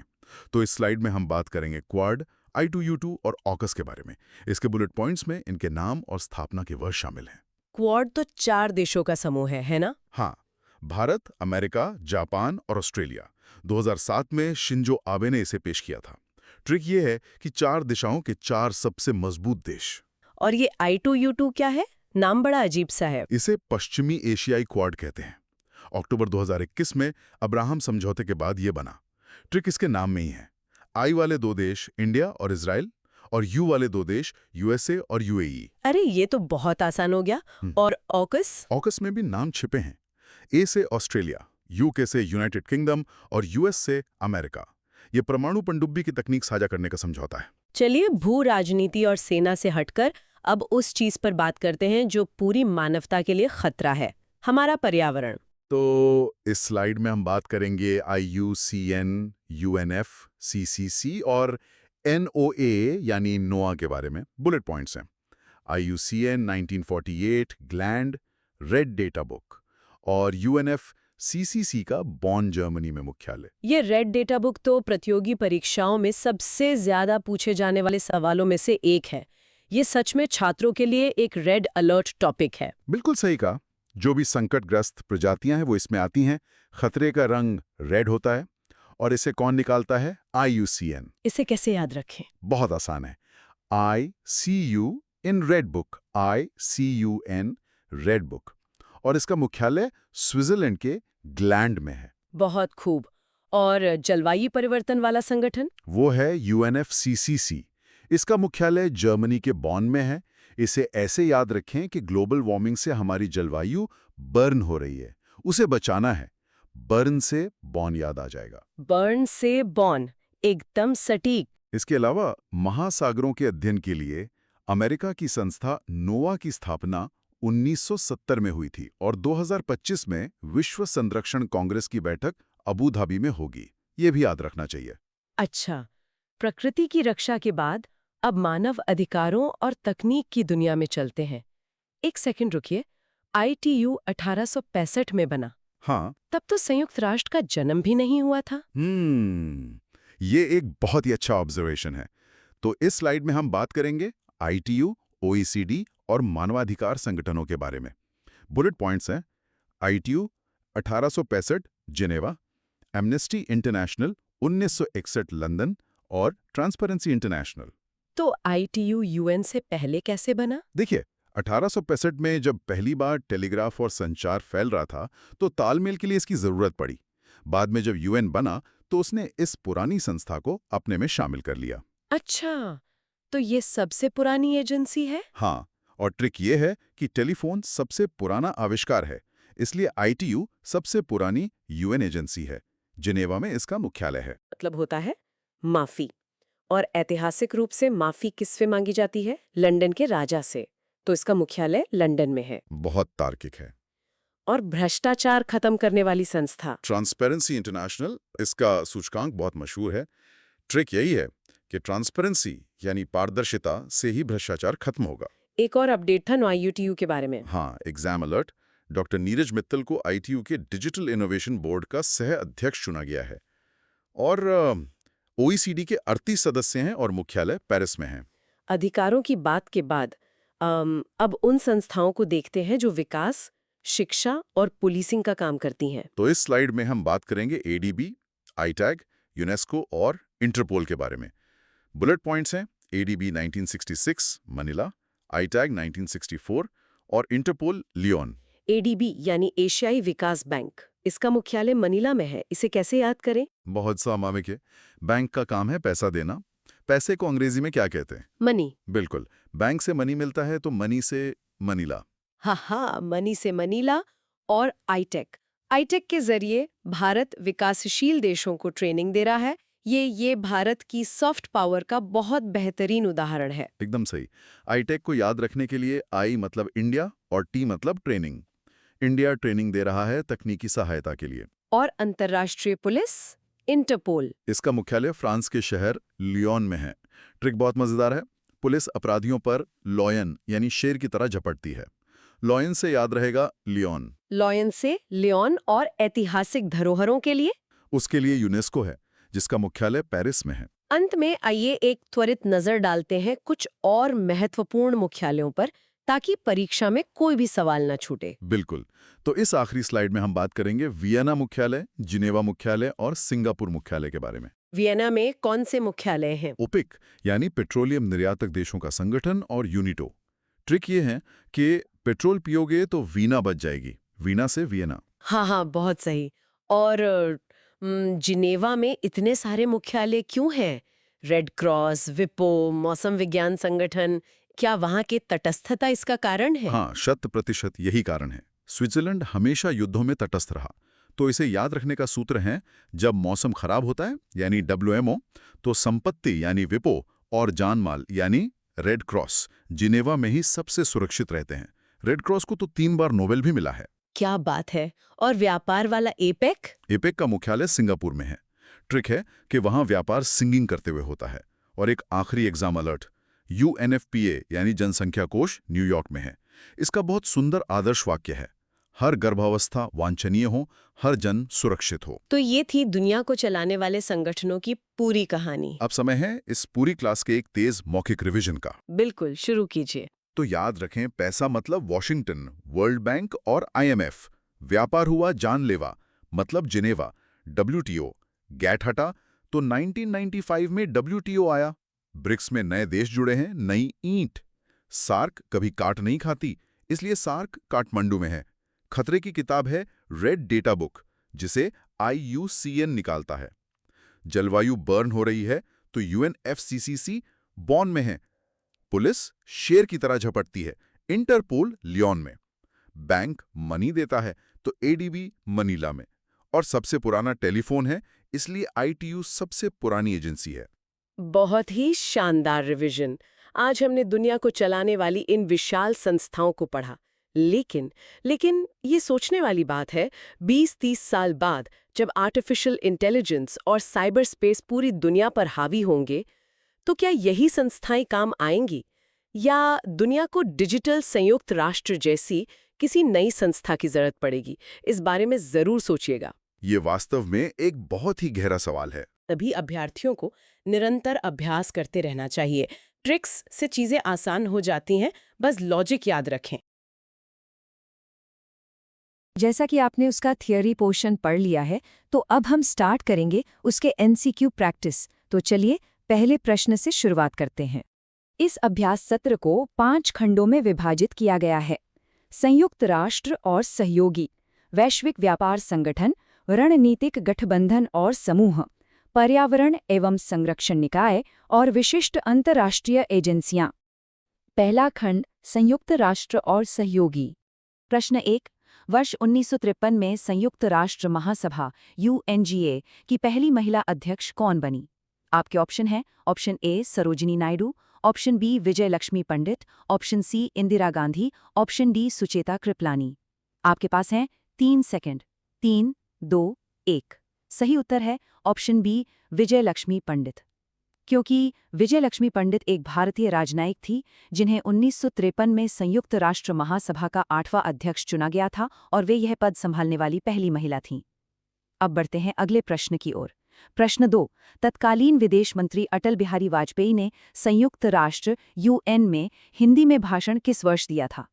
तो इस स्लाइड में हम बात करेंगे क्वाड, I2U2 और ऑकस के बारे में। इसके बुलेट पॉइंट्स में इनके नाम और स्थापना के वर्ष शामिल हैं। क्वाड तो 4 देशों का समूह है ना? हाँ, भारत, अमेरिका, जापान और ऑस्ट्रेलिया। 2007 में शिंजो आबे ने इसे पेश किया था। ट्रिक ये है कि 4 दिशाओं के 4 सबसे मजबूत देश। और ये I2U2 क्या है? नाम बड़ा अजीब सा है। इसे पश्चिमी एशियाई क्वाड कहते हैं। अक्टूबर 2021 में अब्राहम समझौते के बाद ये बना। ट्रिक इसके नाम में ही है। आई वाले 2 देश इंडिया और इजराइल, और यू वाले 2 देश यूएसए और यूएई। अरे ये तो बहुत आसान हो गया। और ऑकस? ऑकस में भी नाम छिपे हैं। ए से ऑस्ट्रेलिया, यूके से यूनाइटेड किंगडम और यूएस से अमेरिका। ये परमाणु पनडुब्बी की तकनीक साझा करने का समझौता है। चलिए, भू राजनीति और सेना से हटकर अब उस चीज पर बात करते हैं जो पूरी मानवता के लिए खतरा है, हमारा पर्यावरण। तो इस स्लाइड में हम बात करेंगे IUCN, UNF, CCC और NOA यानी नोआ के बारे में। बुलेट पॉइंट्स हैं: IUCN 1948 gland, red data book, और UNF CCC का बॉन, जर्मनी में मुख्यालय। ये रेड डेटा बुक तो प्रतियोगी परीक्षाओं में सबसे ज्यादा पूछे जाने वाले सवालों में से एक है। ये सच में छात्रों के लिए एक रेड अलर्ट टॉपिक है। बिल्कुल सही कहा। जो भी संकटग्रस्त प्रजातियां हैं वो इसमें आती हैं। खतरे का रंग रेड होता है। और इसे कौन निकालता है? IUCN। इसे कैसे याद रखें? बहुत आसान है। ICU in red book, ICUN red book. और इसका मुख्यालय स्विट्जरलैंड के ग्लैंड में है। बहुत खूब। और जलवायु परिवर्तन वाला संगठन? वो है UNFCCC। इसका मुख्यालय जर्मनी के बॉन में है। इसे ऐसे याद रखें कि ग्लोबल वार्मिंग से हमारी जलवायु बर्न हो रही है, उसे बचाना है। बर्न से बॉन याद आ जाएगा। बर्न से बॉन, एकदम सटीक। इसके अलावा महासागरों के अध्ययन के लिए अमेरिका की संस्था नोआ की स्थापना 1970 में हुई थी और 2025 में विश्व संरक्षण कांग्रेस की बैठक अबू धाबी में होगी। ये भी याद रखना चाहिए। अच्छा, प्रकृति की रक्षा के बाद अब मानव अधिकारों और तकनीक की दुनिया में चलते हैं। एक सेकंड रुकिए, ITU 1865 में बना। हाँ। तब तो संयुक्त राष्ट्र का जन्म भी नहीं हुआ था। ये एक बहुत ही अच्छा ऑब्जर्वेशन है। तो इस स्लाइड में हम बात करेंगे ITU, OECD और मानवाधिकार संगठनों के बारे में। बुलेट पॉइंट्स हैं: ITU 1865 Geneva, amnesty international 1961 London और ट्रांसपेरेंसी इंटरनेशनल। तो ITU UN से पहले कैसे बना? देखिए, 1865 में जब पहली बार टेलीग्राफ और संचार फैल रहा था तो तालमेल के लिए इसकी जरूरत पड़ी। बाद में जब यूएन बना तो उसने इस पुरानी संस्था को अपने में शामिल कर लिया। अच्छा, तो ये सबसे पुरानी एजेंसी है? हाँ, और ट्रिक ये है कि टेलीफोन सबसे पुराना आविष्कार है, इसलिए आईटीयू सबसे पुरानी यूएन एजेंसी है। जिनेवा में इसका मुख्यालय है। मतलब होता है माफी। और ऐतिहासिक रूप से माफी किससे मांगी जाती है? लंदन के राजा से। तो इसका मुख्यालय लंदन में है। बहुत तार्किक है। और भ्रष्टाचार खत्म करने वाली संस्था? ट्रांसपेरेंसी इंटरनेशनल, इसका सूचकांक बहुत मशहूर है। ट्रिक यही है कि ट्रांसपेरेंसी यानी पारदर्शिता से ही भ्रष्टाचार खत्म होगा। एक और अपडेट था NIUTU के बारे में। हाँ, exam alert. Doctor Neeraj Mittal को आईटीयू के डिजिटल इनोवेशन बोर्ड का सह अध्यक्ष चुना गया है। और ओईसीडी के 38 सदस्य हैं और मुख्यालय पेरिस में है। अधिकारों की बात के बाद अब उन संस्थाओं को देखते हैं जो विकास, शिक्षा और पुलिसिंग का काम करती हैं। तो इस स्लाइड में हम बात करेंगे एडीबी, आईटैग, यूनेस्को और इंटरपोल के बारे में। बुलेट पॉइंट्स हैं: एडीबी 1966 मनीला, आईटैग 1964 और इंटरपोल लियोन। एडीबी यानी एशियाई विकास बैंक, इसका मुख्यालय मनीला में है। इसे कैसे याद करें? बहुत स्वाभाविक है। बैंक का काम है पैसा देना। पैसे को अंग्रेजी में क्या कहते हैं? मनी। बिल्कुल, बैंक से मनी मिलता है तो मनी से मनीला। हाँ, मनी से मनीला। और आईटेक के जरिए भारत विकासशील देशों को ट्रेनिंग दे रहा है। ये भारत की सॉफ्ट पावर का बहुत बेहतरीन उदाहरण है। एकदम सही। आईटेक को याद रखने के लिए आई मतलब इंडिया और टी मतलब ट्रेनिंग। इंडिया ट्रेनिंग दे रहा है तकनीकी सहायता के लिए। और अंतर्राष्ट्रीय पुलिस इंटरपोल, इसका मुख्यालय फ्रांस के शहर लियोन में है। ट्रिक बहुत मजेदार है। पुलिस अपराधियों पर लॉयन यानी शेर की तरह झपटती है। लॉयन से याद रहेगा लियोन। लॉयन से लियोन। और ऐतिहासिक धरोहरों के लिए? उसके लिए यूनेस्को है, जिसका मुख्यालय पेरिस में है। अंत में आइए एक त्वरित नजर डालते हैं कुछ और महत्वपूर्ण मुख्यालयों पर, ताकि परीक्षा में कोई भी सवाल न छूटे। बिल्कुल। तो इस आखिरी स्लाइड में हम बात करेंगे वियना मुख्यालय, जिनेवा मुख्यालय और सिंगापुर मुख्यालय के बारे में। वियना में कौन से मुख्यालय हैं? ओपेक यानी पेट्रोलियम निर्यातक देशों का संगठन और यूनिटो। ट्रिक ये है कि पेट्रोल पियोगे तो वीना बच जाएगी। वीना से वियना। हाँ, बहुत सही। और जिनेवा में इतने सारे मुख्यालय क्यों हैं? रेड क्रॉस, विपो, मौसम विज्ञान संगठन, क्या वहाँ के तटस्थता इसका कारण है? हाँ, 100% यही कारण है। स्विट्जरलैंड हमेशा युद्धों में तटस्थ रहा, तो इसे याद रखने का सूत्र है, जब मौसम खराब होता है यानी WMO, तो संपत्ति यानी विपो और जानमाल यानी रेड क्रॉस जिनेवा में ही सबसे सुरक्षित रहते हैं। रेड क्रॉस को तो 3 बार नोबेल भी मिला है। क्या बात है। और व्यापार वाला एपेक? एपेक का मुख्यालय सिंगापुर में है। ट्रिक है कि वहां व्यापार सिंगिंग करते हुए होता है। और एक आखिरी एग्जाम अलर्ट, UNFPA यानी जनसंख्या कोष न्यूयॉर्क में है। इसका बहुत सुंदर आदर्श वाक्य है: हर गर्भावस्था वांछनीय हो, हर जन सुरक्षित हो। तो ये थी दुनिया को चलाने वाले संगठनों की पूरी कहानी। अब समय है इस पूरी क्लास के एक तेज मौखिक रिवीजन का। बिल्कुल, शुरू कीजिए। तो याद रखें, पैसा मतलब वॉशिंगटन, वर्ल्ड बैंक और IMF। व्यापार हुआ जानलेवा मतलब जिनेवा। WTO, गैट हटा तो 1995 में WTO आया। ब्रिक्स में नए देश जुड़े हैं, नई ईंट। सार्क कभी काट नहीं खाती, इसलिए सार्क काठमांडू में है। खतरे की किताब है रेड डेटा बुक, जिसे IUCN निकालता है। जलवायु बर्न हो रही है तो UNFCCC बॉन में है। पुलिस शेर की तरह झपटती है, इंटरपोल लियोन में। बैंक मनी देता है तो ADB मनीला में। और सबसे पुराना टेलीफोन है, इसलिए ITU सबसे पुरानी एजेंसी है। बहुत ही शानदार रिवीजन। आज हमने दुनिया को चलाने वाली इन विशाल संस्थाओं को पढ़ा। लेकिन ये सोचने वाली बात है, 20-30 साल बाद जब आर्टिफिशियल इंटेलिजेंस और साइबर स्पेस पूरी दुनिया पर हावी होंगे, तो क्या यही संस्थाएं काम आएंगी, या दुनिया को डिजिटल संयुक्त राष्ट्र जैसी किसी नई संस्था की जरूरत पड़ेगी? इस बारे में जरूर सोचिएगा। ये वास्तव में एक बहुत ही गहरा सवाल है। तभी अभ्यर्थियों को निरंतर अभ्यास करते रहना चाहिए। ट्रिक्स से चीजें आसान हो जाती हैं, बस लॉजिक याद रखें। जैसा कि आपने उसका थियरी पोर्शन पढ़ लिया है, तो अब हम स्टार्ट करेंगे उसके MCQ प्रैक्टिस। तो चलिए पहले प्रश्न से शुरुआत करते हैं। इस अभ्यास सत्र को 5 खंडों में विभाजित किया गया है। संयुक्त राष्ट्र और सहयोगी, वैश्विक व्यापार संगठन, रणनीतिक गठबंधन और समूह, पर्यावरण एवं संरक्षण निकाय और विशिष्ट अंतर्राष्ट्रीय एजेंसियां। पहला खंड, संयुक्त राष्ट्र और सहयोगी। प्रश्न 1। वर्ष 1953 में संयुक्त राष्ट्र महासभा UNGA की पहली महिला अध्यक्ष कौन बनी? आपके ऑप्शन हैं option A Sarojini Naidu, option B Vijay Lakshmi Pandit, option C Indira Gandhi, option D Sucheta Kripalani. आपके पास हैं 3 सेकंड। 3, 2, 1। सही उत्तर है ऑप्शन बी विजय लक्ष्मी पंडित। क्योंकि विजय लक्ष्मी पंडित एक भारतीय राजनयिक थी जिन्हें 1953 में संयुक्त राष्ट्र महासभा का 8वां अध्यक्ष चुना गया था और वे यह पद संभालने वाली पहली महिला थीं। अब बढ़ते हैं अगले प्रश्न की ओर। प्रश्न 2। तत्कालीन विदेश मंत्री अटल बिहारी वाजपेयी ने संयुक्त राष्ट्र UN में हिंदी में भाषण किस वर्ष दिया था?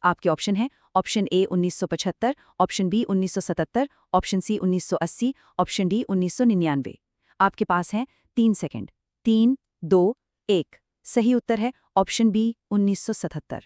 आपके ऑप्शन हैं option A 1975, option B 1977, option C 1980, option D 1999। आपके पास हैं 3 सेकंड। 3, 2, 1। सही उत्तर है ऑप्शन बी 1977।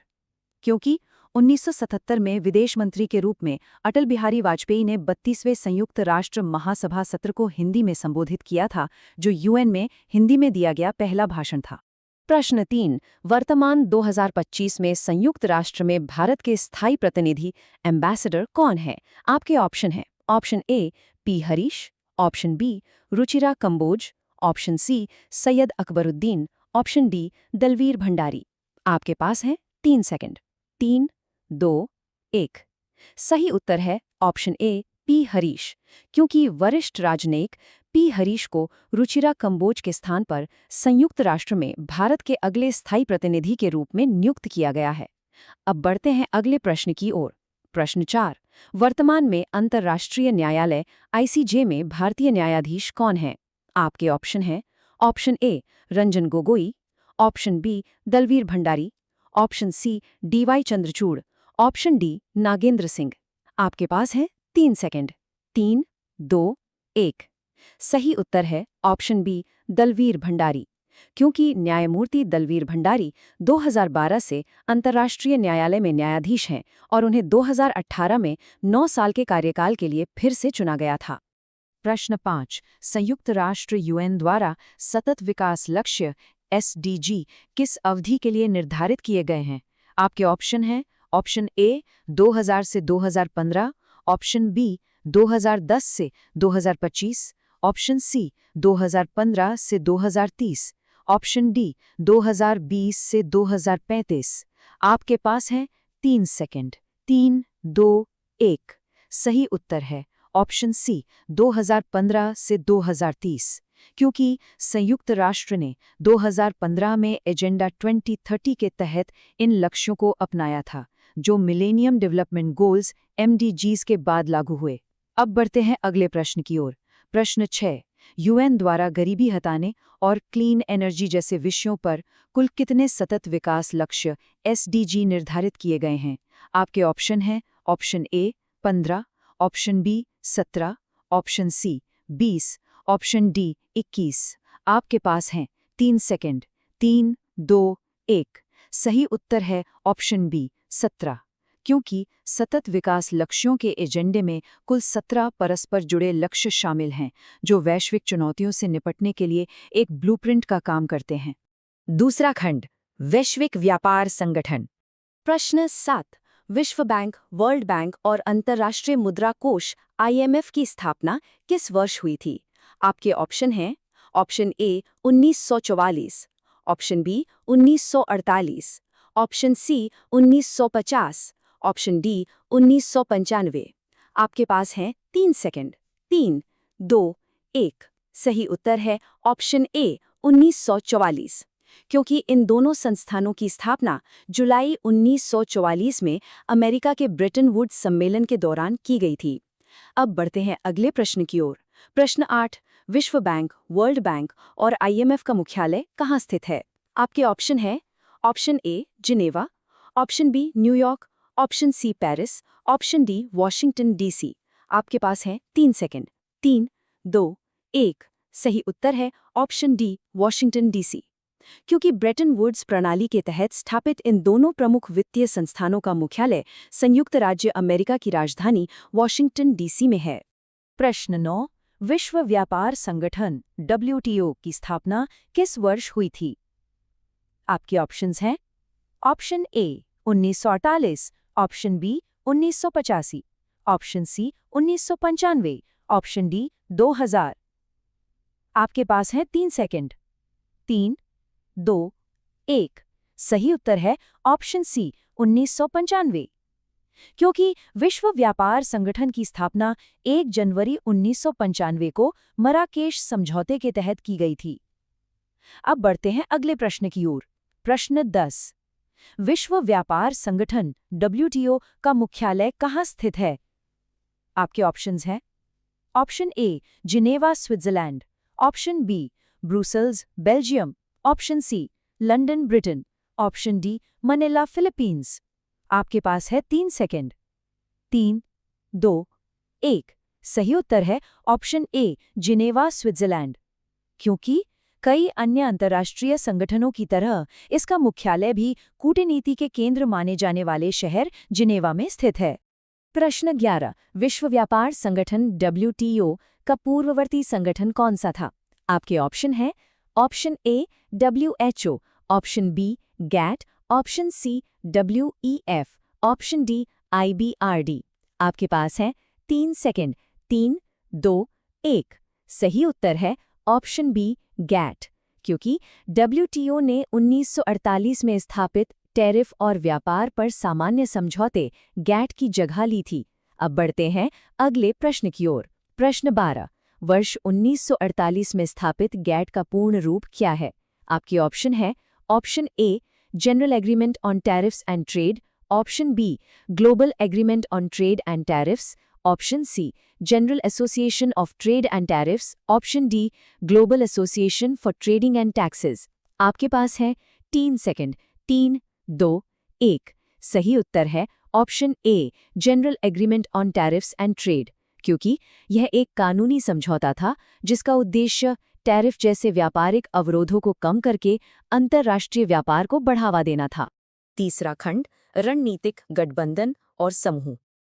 क्योंकि 1977 में विदेश मंत्री के रूप में अटल बिहारी वाजपेयी ने 32वें संयुक्त राष्ट्र महासभा सत्र को हिंदी में संबोधित किया था, जो UN में हिंदी में दिया गया पहला भाषण था। प्रश्न 3। वर्तमान 2025 में संयुक्त राष्ट्र में भारत के स्थायी प्रतिनिधि एम्बेसडर कौन है? आपके ऑप्शन हैं option A P Harish, option B Ruchira Kamboj, option C Syed Akbaruddin, option D Dalveer Bhandari. आपके पास हैं 3 सेकंड। 3, 2, 1। सही उत्तर है ऑप्शन ए P हरीश। क्योंकि वरिष्ठ राजनयिक P हरीश को रुचिरा कंबोज के स्थान पर संयुक्त राष्ट्र में भारत के अगले स्थायी प्रतिनिधि के रूप में नियुक्त किया गया है। अब बढ़ते हैं अगले प्रश्न की ओर। प्रश्न 4। वर्तमान में अंतर्राष्ट्रीय न्यायालय ICJ में भारतीय न्यायाधीश कौन है? आपके ऑप्शन हैं option A Ranjan Gogoi, option B Dalveer Bhandari, option C DY Chandrachud, option D Nagendra Singh. आपके पास है 3 सेकंड। 3, 2, 1। सही उत्तर है ऑप्शन बी दलवीर भंडारी। क्योंकि न्यायमूर्ति दलवीर भंडारी 2012 से अंतर्राष्ट्रीय न्यायालय में न्यायाधीश हैं और उन्हें 2018 में 9 साल के कार्यकाल के लिए फिर से चुना गया था। प्रश्न 5। संयुक्त राष्ट्र UN द्वारा सतत विकास लक्ष्य SDG किस अवधि के लिए निर्धारित किए गए हैं? आपके ऑप्शन हैं ऑप्शन ए 2000 से 2015, ऑप्शन बी 2010 से 2025, ऑप्शन सी 2015 से 2030, ऑप्शन डी 2020 से 2035। आपके पास हैं 3 सेकंड। 3, 2, 1। सही उत्तर है ऑप्शन सी 2015 से 2030। क्योंकि संयुक्त राष्ट्र ने 2015 में एजेंडा 2030 के तहत इन लक्ष्यों को अपनाया था, जो मिलेनियम डेवलपमेंट गोल्स MDGs के बाद लागू हुए। अब बढ़ते हैं अगले प्रश्न की ओर। प्रश्न 6। UN द्वारा गरीबी हटाने और क्लीन एनर्जी जैसे विषयों पर कुल कितने सतत विकास लक्ष्य SDG निर्धारित किए गए हैं? आपके ऑप्शन हैं option A 15, option B 17, option C 20, option D 21। आपके पास हैं 3 सेकंड। 3, 2, 1। सही उत्तर है ऑप्शन बी 17। क्योंकि सतत विकास लक्ष्यों के एजेंडे में कुल 17 परस्पर जुड़े लक्ष्य शामिल हैं, जो वैश्विक चुनौतियों से निपटने के लिए एक ब्लूप्रिंट का काम करते हैं। दूसरा खंड, वैश्विक व्यापार संगठन। प्रश्न 7। विश्व बैंक, वर्ल्ड बैंक और अंतर्राष्ट्रीय मुद्रा कोष IMF की स्थापना किस वर्ष हुई थी? आपके ऑप्शन हैं option A 1944, option B 1948, option C 1950, option D 1995। आपके पास हैं 3 सेकंड। 3, 2, 1। सही उत्तर है ऑप्शन ए 1944। क्योंकि इन दोनों संस्थानों की स्थापना जुलाई 1944 में अमेरिका के ब्रेटन वुड्स सम्मेलन के दौरान की गई थी। अब बढ़ते हैं अगले प्रश्न की ओर। प्रश्न 8। विश्व बैंक, वर्ल्ड बैंक और IMF का मुख्यालय कहाँ स्थित है? आपके ऑप्शन है option A Geneva, option B New York, option C Paris, option D Washington DC। आपके पास है 3 सेकंड। 3, 2, 1। सही उत्तर है ऑप्शन डी वॉशिंगटन DC। क्योंकि ब्रेटन वुड्स प्रणाली के तहत स्थापित इन दोनों प्रमुख वित्तीय संस्थानों का मुख्यालय संयुक्त राज्य अमेरिका की राजधानी वॉशिंगटन डीसी में है। प्रश्न 9। विश्व व्यापार संगठन WTO की स्थापना किस वर्ष हुई थी? आपके ऑप्शंस हैं option A 1948, option B 1985, option C 1995, option D 2000। आपके पास है 3 सेकंड। 3, 2, 1। सही उत्तर है ऑप्शन सी 1995। क्योंकि विश्व व्यापार संगठन की स्थापना 1 जनवरी 1995 को मराकेश समझौते के तहत की गई थी। अब बढ़ते हैं अगले प्रश्न की ओर। प्रश्न 10। विश्व व्यापार संगठन WTO का मुख्यालय कहाँ स्थित है? आपके ऑप्शंस हैं option A Geneva Switzerland, option B Brussels Belgium, option C London Britain, option D Manila Philippines. आपके पास है 3 सेकंड। 3, 2, 1। सही उत्तर है ऑप्शन ए जिनेवा स्विट्जरलैंड। क्योंकि कई अन्य अंतर्राष्ट्रीय संगठनों की तरह इसका मुख्यालय भी कूटनीति के केंद्र माने जाने वाले शहर जिनेवा में स्थित है। प्रश्न 11। विश्व व्यापार संगठन WTO का पूर्ववर्ती संगठन कौन सा था? आपके ऑप्शन हैं option A WHO, option B GATT, option C WEF, option D IBRD। आपके पास है 3 सेकंड। 3, 2, 1। सही उत्तर है ऑप्शन बी GATT, क्योंकि WTO ने 1948 में स्थापित टैरिफ और व्यापार पर सामान्य समझौते GATT की जगह ली थी। अब बढ़ते हैं अगले प्रश्न की ओर। प्रश्न 12। वर्ष 1948 में स्थापित GATT का पूर्ण रूप क्या है? आपके ऑप्शन है option A general agreement on tariffs and trade, option B global agreement on trade and tariffs, option C general association of trade and tariffs, option D global association for trading and taxes. आपके पास है 3 second. 3, 2, 1। सही उत्तर है option A general agreement on tariffs and trade, क्योंकि यह एक कानूनी समझौता था जिसका उद्देश्य टैरिफ जैसे व्यापारिक अवरोधों को कम करके अंतर्राष्ट्रीय व्यापार को बढ़ावा देना था। तीसरा खंड रणनीतिक गठबंधन और समूह।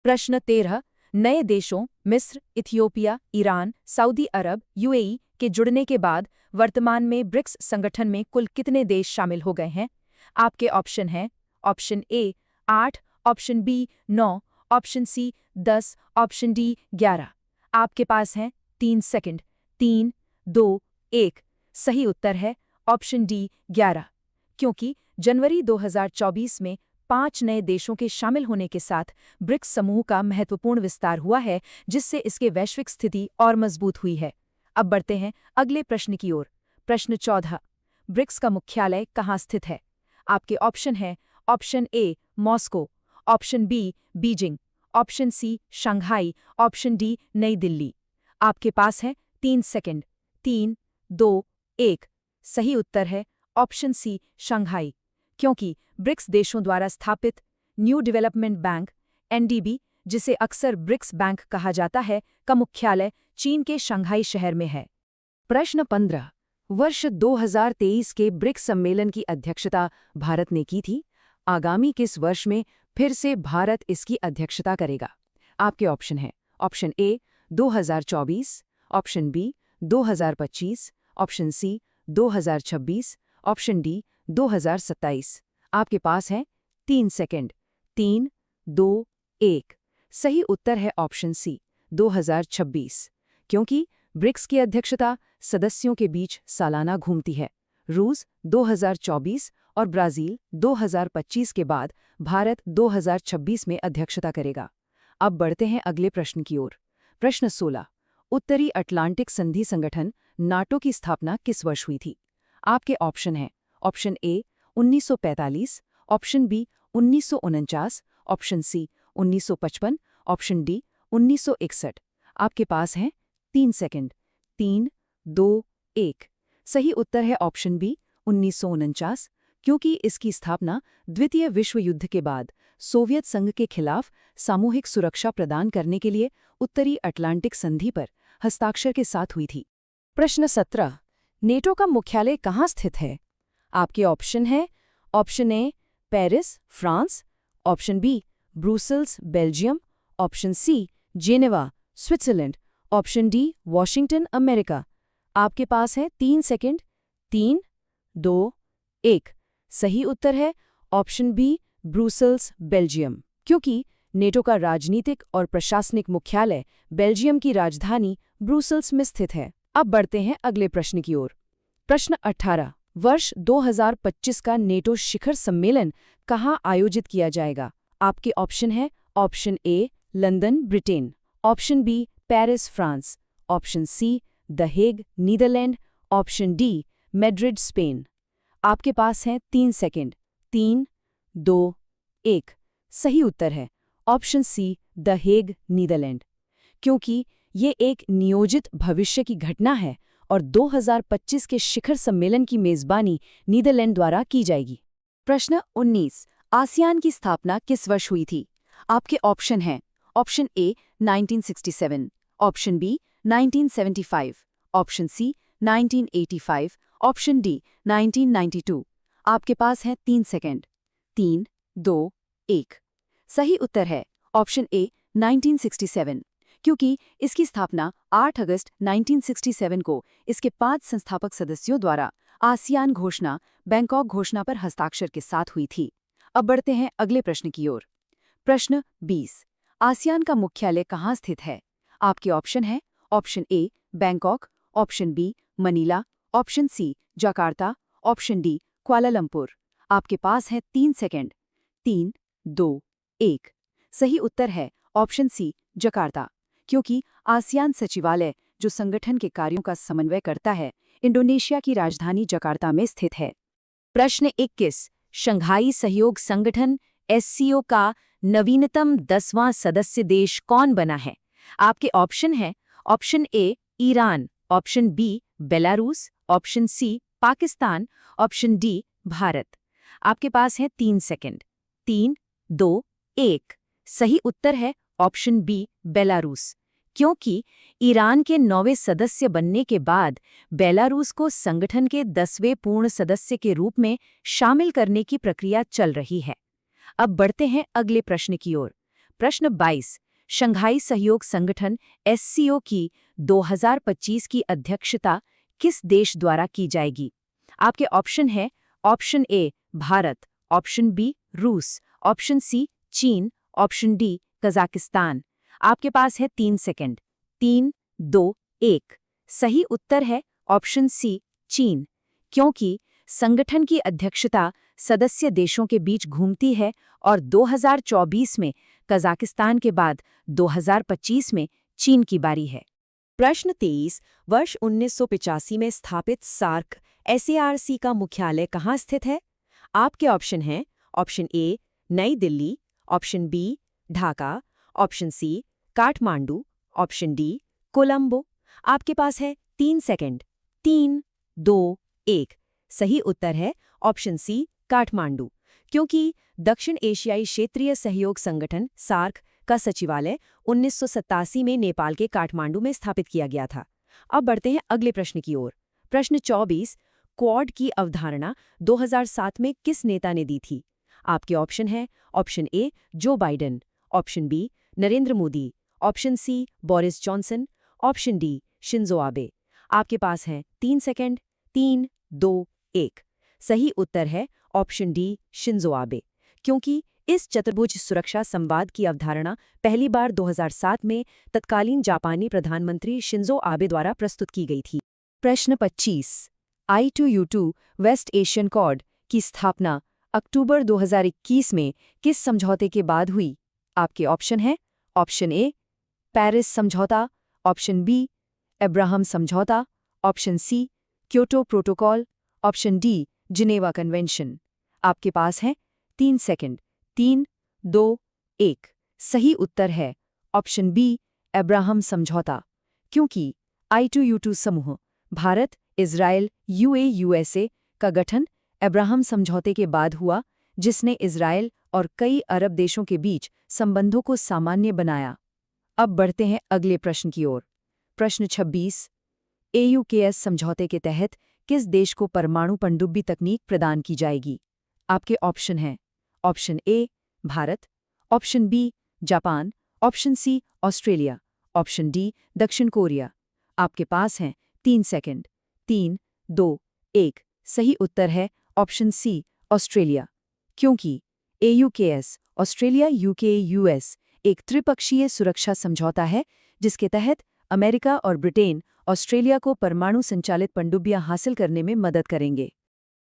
प्रश्न 13। नए देशों मिस्र, इथियोपिया, ईरान, सऊदी अरब, UAE के जुड़ने के बाद वर्तमान में ब्रिक्स संगठन में कुल कितने देश शामिल हो गए हैं? आपके ऑप्शन हैं option A 8, option B 9, option C 10, option D 11। आपके पास हैं 3 सेकंड। 3, 2, 1। सही उत्तर है ऑप्शन डी 11, क्योंकि जनवरी 2024 में 5 नए देशों के शामिल होने के साथ ब्रिक्स समूह का महत्वपूर्ण विस्तार हुआ है, जिससे इसके वैश्विक स्थिति और मजबूत हुई है। अब बढ़ते हैं अगले प्रश्न की ओर। प्रश्न 14। ब्रिक्स का मुख्यालय कहाँ स्थित है? आपके ऑप्शन हैं option A Moscow, option B Beijing, option C Shanghai, option D New Delhi. आपके पास है 3 सेकंड। 3, 2, 1। सही उत्तर है ऑप्शन सी शंघाई, क्योंकि ब्रिक्स देशों द्वारा स्थापित न्यू डेवलपमेंट बैंक NDB, जिसे अक्सर ब्रिक्स बैंक कहा जाता है, का मुख्यालय चीन के शंघाई शहर में है। प्रश्न 15। वर्ष 2023 के ब्रिक्स सम्मेलन की अध्यक्षता भारत ने की थी। आगामी किस वर्ष में फिर से भारत इसकी अध्यक्षता करेगा? आपके ऑप्शन हैं option A 2024, option B 2025, option C 2026, option D 2027। आपके पास है 3 सेकंड। 3, 2, 1। सही उत्तर है ऑप्शन सी 2026, क्योंकि ब्रिक्स की अध्यक्षता सदस्यों के बीच सालाना घूमती है। रूस 2024 और ब्राजील 2025 के बाद भारत 2026 में अध्यक्षता करेगा। अब बढ़ते हैं अगले प्रश्न की ओर। प्रश्न 16। उत्तरी अटलांटिक संधि संगठन नाटो की स्थापना किस वर्ष हुई थी? आपके ऑप्शन हैं option A 1945, option B 1949, option C 1955, option D 1961। आपके पास हैं 3 सेकंड। 3, 2, 1। सही उत्तर है ऑप्शन बी 1949, क्योंकि इसकी स्थापना द्वितीय विश्व युद्ध के बाद सोवियत संघ के खिलाफ सामूहिक सुरक्षा प्रदान करने के लिए उत्तरी अटलांटिक संधि पर हस्ताक्षर के साथ हुई थी। प्रश्न 17। नेटो का मुख्यालय कहाँ स्थित है? आपके ऑप्शन है option A Paris France, option B Brussels Belgium, option C Geneva Switzerland, option D Washington America. आपके पास है 3 सेकंड। 3, 2, 1। सही उत्तर है ऑप्शन बी ब्रुसेल्स बेल्जियम, क्योंकि नेटो का राजनीतिक और प्रशासनिक मुख्यालय बेल्जियम की राजधानी ब्रुसेल्स में स्थित है। अब बढ़ते हैं अगले प्रश्न की ओर। प्रश्न 18। वर्ष 2025 का नेटो शिखर सम्मेलन कहाँ आयोजित किया जाएगा? आपके ऑप्शन है option A London Britain, option B Paris France, option C the Hague Netherlands, option D Madrid Spain. आपके पास है 3 सेकंड। 3, 2, 1। सही उत्तर है option C the Hague Netherlands, क्योंकि ये एक नियोजित भविष्य की घटना है और 2025 के शिखर सम्मेलन की मेजबानी नीदरलैंड द्वारा की जाएगी। प्रश्न 19। आसियान की स्थापना किस वर्ष हुई थी? आपके ऑप्शन हैं option A 1967, option B 1975, option C 1985, option D 1992। आपके पास है 3 सेकंड। 3, 2, 1। सही उत्तर है ऑप्शन ए 1967, क्योंकि इसकी स्थापना 8 अगस्त 1967 को इसके 5 संस्थापक सदस्यों द्वारा आसियान घोषणा बैंकॉक घोषणा पर हस्ताक्षर के साथ हुई थी। अब बढ़ते हैं अगले प्रश्न की ओर। प्रश्न 20। आसियान का मुख्यालय कहाँ स्थित है? आपके ऑप्शन है option A Bangkok, option B Manila, option C Jakarta, option D Kuala Lumpur. आपके पास है 3 सेकंड। 3, 2, 1। सही उत्तर है ऑप्शन सी जकार्ता, क्योंकि आसियान सचिवालय जो संगठन के कार्यों का समन्वय करता है इंडोनेशिया की राजधानी जकार्ता में स्थित है। प्रश्न 21। शंघाई सहयोग संगठन एससीओ का नवीनतम 10वां सदस्य देश कौन बना है? आपके ऑप्शन है option A Iran, option B Belarus, option C Pakistan, option D Bharat. आपके पास है 3 सेकंड। 3, 2, 1। सही उत्तर है ऑप्शन बी बेलारूस, क्योंकि ईरान के 9वें सदस्य बनने के बाद बेलारूस को संगठन के 10वें पूर्ण सदस्य के रूप में शामिल करने की प्रक्रिया चल रही है। अब बढ़ते हैं अगले प्रश्न की ओर। प्रश्न 22। शंघाई सहयोग संगठन एससीओ की 2025 की अध्यक्षता किस देश द्वारा की जाएगी? आपके ऑप्शन है option A Bharat, option B रूस, ऑप्शन सी चीन, ऑप्शन डी कजाकिस्तान। आपके पास है 3 सेकंड। 3, 2, 1। सही उत्तर है ऑप्शन सी चीन, क्योंकि संगठन की अध्यक्षता सदस्य देशों के बीच घूमती है और 2024 में कजाकिस्तान के बाद 2025 में चीन की बारी है। प्रश्न 23। वर्ष 1985 में स्थापित सार्क एसएआरसी का मुख्यालय कहाँ स्थित है? आपके ऑप्शन हैं option A New Delhi, option B Dhaka, option C Kathmandu, option D Colombo. आपके पास है 3 सेकंड। 3, 2, 1। सही उत्तर है ऑप्शन सी काठमांडू, क्योंकि दक्षिण एशियाई क्षेत्रीय सहयोग संगठन सार्क का सचिवालय 1987 में नेपाल के काठमांडू में स्थापित किया गया था। अब बढ़ते हैं अगले प्रश्न की ओर। प्रश्न 24। क्वाड की अवधारणा 2007 में किस नेता ने दी थी? आपके ऑप्शन है option A Joe Biden, option B Narendra Modi, option C Boris Johnson, option D Shinzo Abe. आपके पास है 3 सेकंड। 3, 2, 1। सही उत्तर है ऑप्शन डी शिंजो आबे, क्योंकि इस चतुर्भुज सुरक्षा संवाद की अवधारणा पहली बार 2007 में तत्कालीन जापानी प्रधानमंत्री शिंजो आबे द्वारा प्रस्तुत की गई थी। प्रश्न 25। I2U2 वेस्ट एशियन कॉर्ड की स्थापना अक्टूबर 2021 में किस समझौते के बाद हुई? आपके ऑप्शन हैं ऑप्शन ए पेरिस समझौता, ऑप्शन बी अब्राहम समझौता, option C Kyoto protocol, option D Geneva convention. आपके पास है 3 सेकंड। 3, 2, 1। सही उत्तर है ऑप्शन बी अब्राहम समझौता, क्योंकि I2U2 समूह भारत, इजराइल, यूएसए का गठन अब्राहम समझौते के बाद हुआ, जिसने इजराइल और कई अरब देशों के बीच संबंधों को सामान्य बनाया। अब बढ़ते हैं अगले प्रश्न की ओर। प्रश्न 26। AUKUS समझौते के तहत किस देश को परमाणु पनडुब्बी तकनीक प्रदान की जाएगी? आपके ऑप्शन हैं option A Bharat, option B Japan, option C Australia, option D दक्षिण कोरिया। आपके पास हैं 3 सेकंड। 3, 2, 1। सही उत्तर है ऑप्शन सी ऑस्ट्रेलिया, क्योंकि AUKUS ऑस्ट्रेलिया UK US एक त्रिपक्षीय सुरक्षा समझौता है जिसके तहत अमेरिका और ब्रिटेन ऑस्ट्रेलिया को परमाणु संचालित पनडुब्बियां हासिल करने में मदद करेंगे।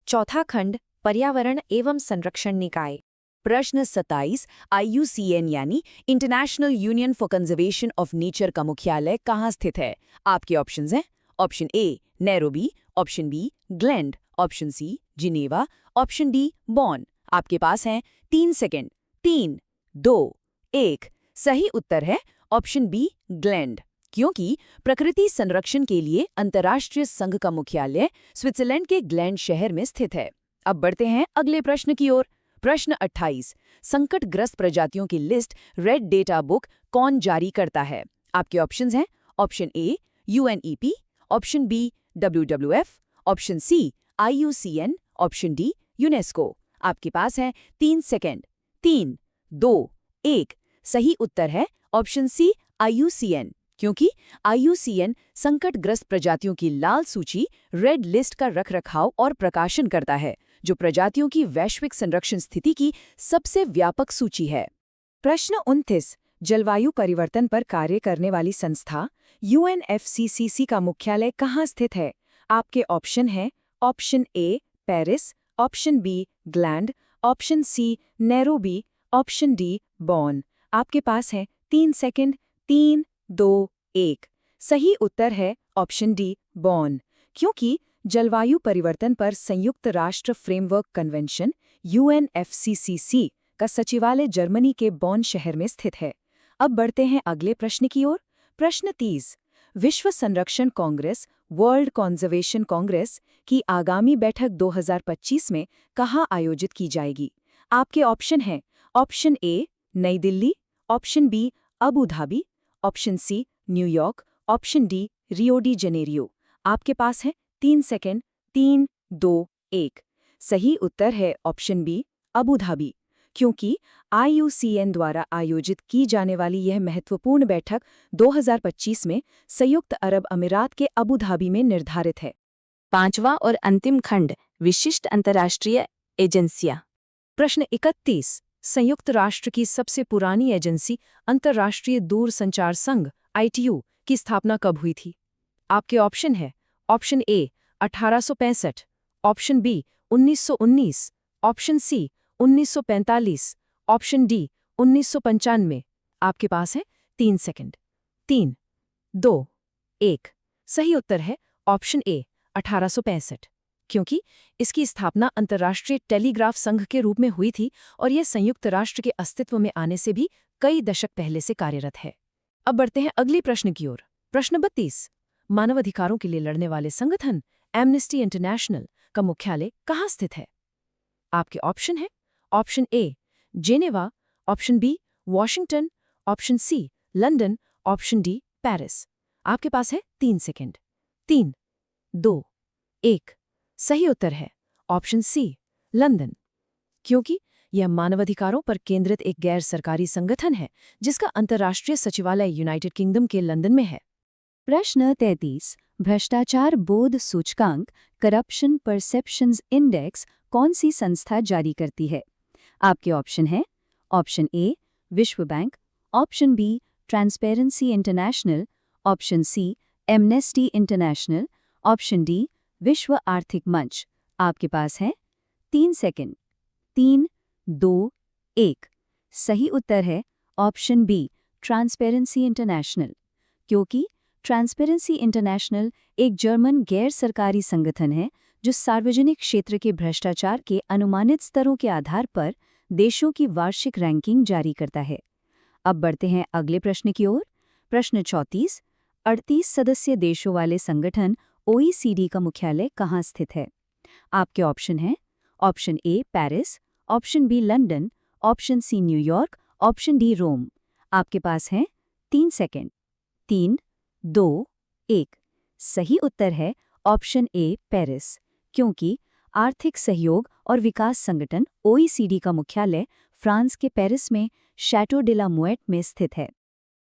चौथा खंड पर्यावरण एवं संरक्षण निकाय। प्रश्न 27 IUCN यानी International Union for Conservation of Nature का मुख्यालय कहाँ स्थित है? आपके ऑप्शंस हैं option A Nairobi, option B Gland, option C Geneva, option D Bonn. आपके पास हैं 3 सेकंड। 3, 2, 1। सही उत्तर है ऑप्शन बी ग्लेंड, क्योंकि प्रकृति संरक्षण के लिए अंतर्राष्ट्रीय संघ का मुख्यालय स्विट्जरलैंड के ग्लेंड शहर में स्थित है। अब बढ़ते हैं अगले प्रश्न की ओर। प्रश्न 28 संकटग्रस्त प्रजातियों की लिस्ट रेड डेटा बुक कौन जारी करता है? आपके ऑप्शंस हैं option A UNEP, option B WWF, option C IUCN, option D UNESCO. आपके पास है 3 सेकंड। 3, 2, 1। सही उत्तर है ऑप्शन सी IUCN, क्योंकि IUCN संकटग्रस्त प्रजातियों की लाल सूची रेड लिस्ट का रखरखाव और प्रकाशन करता है, जो प्रजातियों की वैश्विक संरक्षण स्थिति की सबसे व्यापक सूची है। प्रश्न 29 जलवायु परिवर्तन पर कार्य करने वाली संस्था UNFCCC का मुख्यालय कहाँ स्थित है? आपके ऑप्शन हैं option A Paris, option B Gland, option C Nairobi, option D Bonn. आपके पास है 3 सेकंड। 3, 2, 1। सही उत्तर है ऑप्शन डी बॉन, क्योंकि जलवायु परिवर्तन पर संयुक्त राष्ट्र फ्रेमवर्क कन्वेंशन UNFCCC का सचिवालय जर्मनी के बॉन शहर में स्थित है। अब बढ़ते हैं अगले प्रश्न की ओर। प्रश्न 30 विश्व संरक्षण कांग्रेस वर्ल्ड कंजर्वेशन कांग्रेस की आगामी बैठक 2025 में कहाँ आयोजित की जाएगी? आपके ऑप्शन हैं option A New Delhi, option B Abu Dhabi, option C New York, option D Rio de Janeiro. आपके पास है 3 सेकंड। 3, 2, 1। सही उत्तर है ऑप्शन बी अबू धाबी, क्योंकि IUCN द्वारा आयोजित की जाने वाली यह महत्वपूर्ण बैठक 2025 में संयुक्त अरब अमीरात के अबू धाबी में निर्धारित है। पांचवा और अंतिम खंड विशिष्ट अंतर्राष्ट्रीय एजेंसियां। प्रश्न 31 संयुक्त राष्ट्र की सबसे पुरानी एजेंसी अंतर्राष्ट्रीय दूरसंचार संघ ITU की स्थापना कब हुई थी? आपके ऑप्शन है option A 1865, option B 1919, option C 1945, option D 1995। आपके पास है 3 सेकंड। 3, 2, 1। सही उत्तर है ऑप्शन ए 1865, क्योंकि इसकी स्थापना अंतर्राष्ट्रीय टेलीग्राफ संघ के रूप में हुई थी और यह संयुक्त राष्ट्र के अस्तित्व में आने से भी कई दशक पहले से कार्यरत है। अब बढ़ते हैं अगले प्रश्न की ओर। प्रश्न 32 मानवाधिकारों के लिए लड़ने वाले संगठन एमनेस्टी इंटरनेशनल का मुख्यालय कहाँ स्थित है? आपके ऑप्शन है option A Geneva, option B Washington, option C London, option D Paris. आपके पास है 3 सेकंड। 3, 2, 1। सही उत्तर है ऑप्शन सी लंदन, क्योंकि यह मानवाधिकारों पर केंद्रित एक गैर सरकारी संगठन है जिसका अंतर्राष्ट्रीय सचिवालय यूनाइटेड किंगडम के लंदन में है। प्रश्न 33 भ्रष्टाचार बोध सूचकांक करप्शन परसेप्शंस इंडेक्स कौन सी संस्था जारी करती है? आपके ऑप्शन है ऑप्शन ए विश्व bank, option B transparency international, option C amnesty international, option D विश्व आर्थिक मंच। आपके पास है 3 सेकंड। 3, 2, 1। सही उत्तर है ऑप्शन बी ट्रांसपेरेंसी इंटरनेशनल, क्योंकि ट्रांसपेरेंसी इंटरनेशनल एक जर्मन गैर सरकारी संगठन है जो सार्वजनिक क्षेत्र के भ्रष्टाचार के अनुमानित स्तरों के आधार पर देशों की वार्षिक रैंकिंग जारी करता है। अब बढ़ते हैं अगले प्रश्न की ओर। प्रश्न 34 38 सदस्य देशों वाले संगठन OECD का मुख्यालय कहाँ स्थित है? आपके ऑप्शन हैं option A Paris, option B London, option C New York, option D Rome. आपके पास है 3 सेकंड। 3, 2, 1। सही उत्तर है ऑप्शन ए पेरिस, क्योंकि आर्थिक सहयोग और विकास संगठन OECD का मुख्यालय फ्रांस के पेरिस में शैटो डे ला मुएट में स्थित है।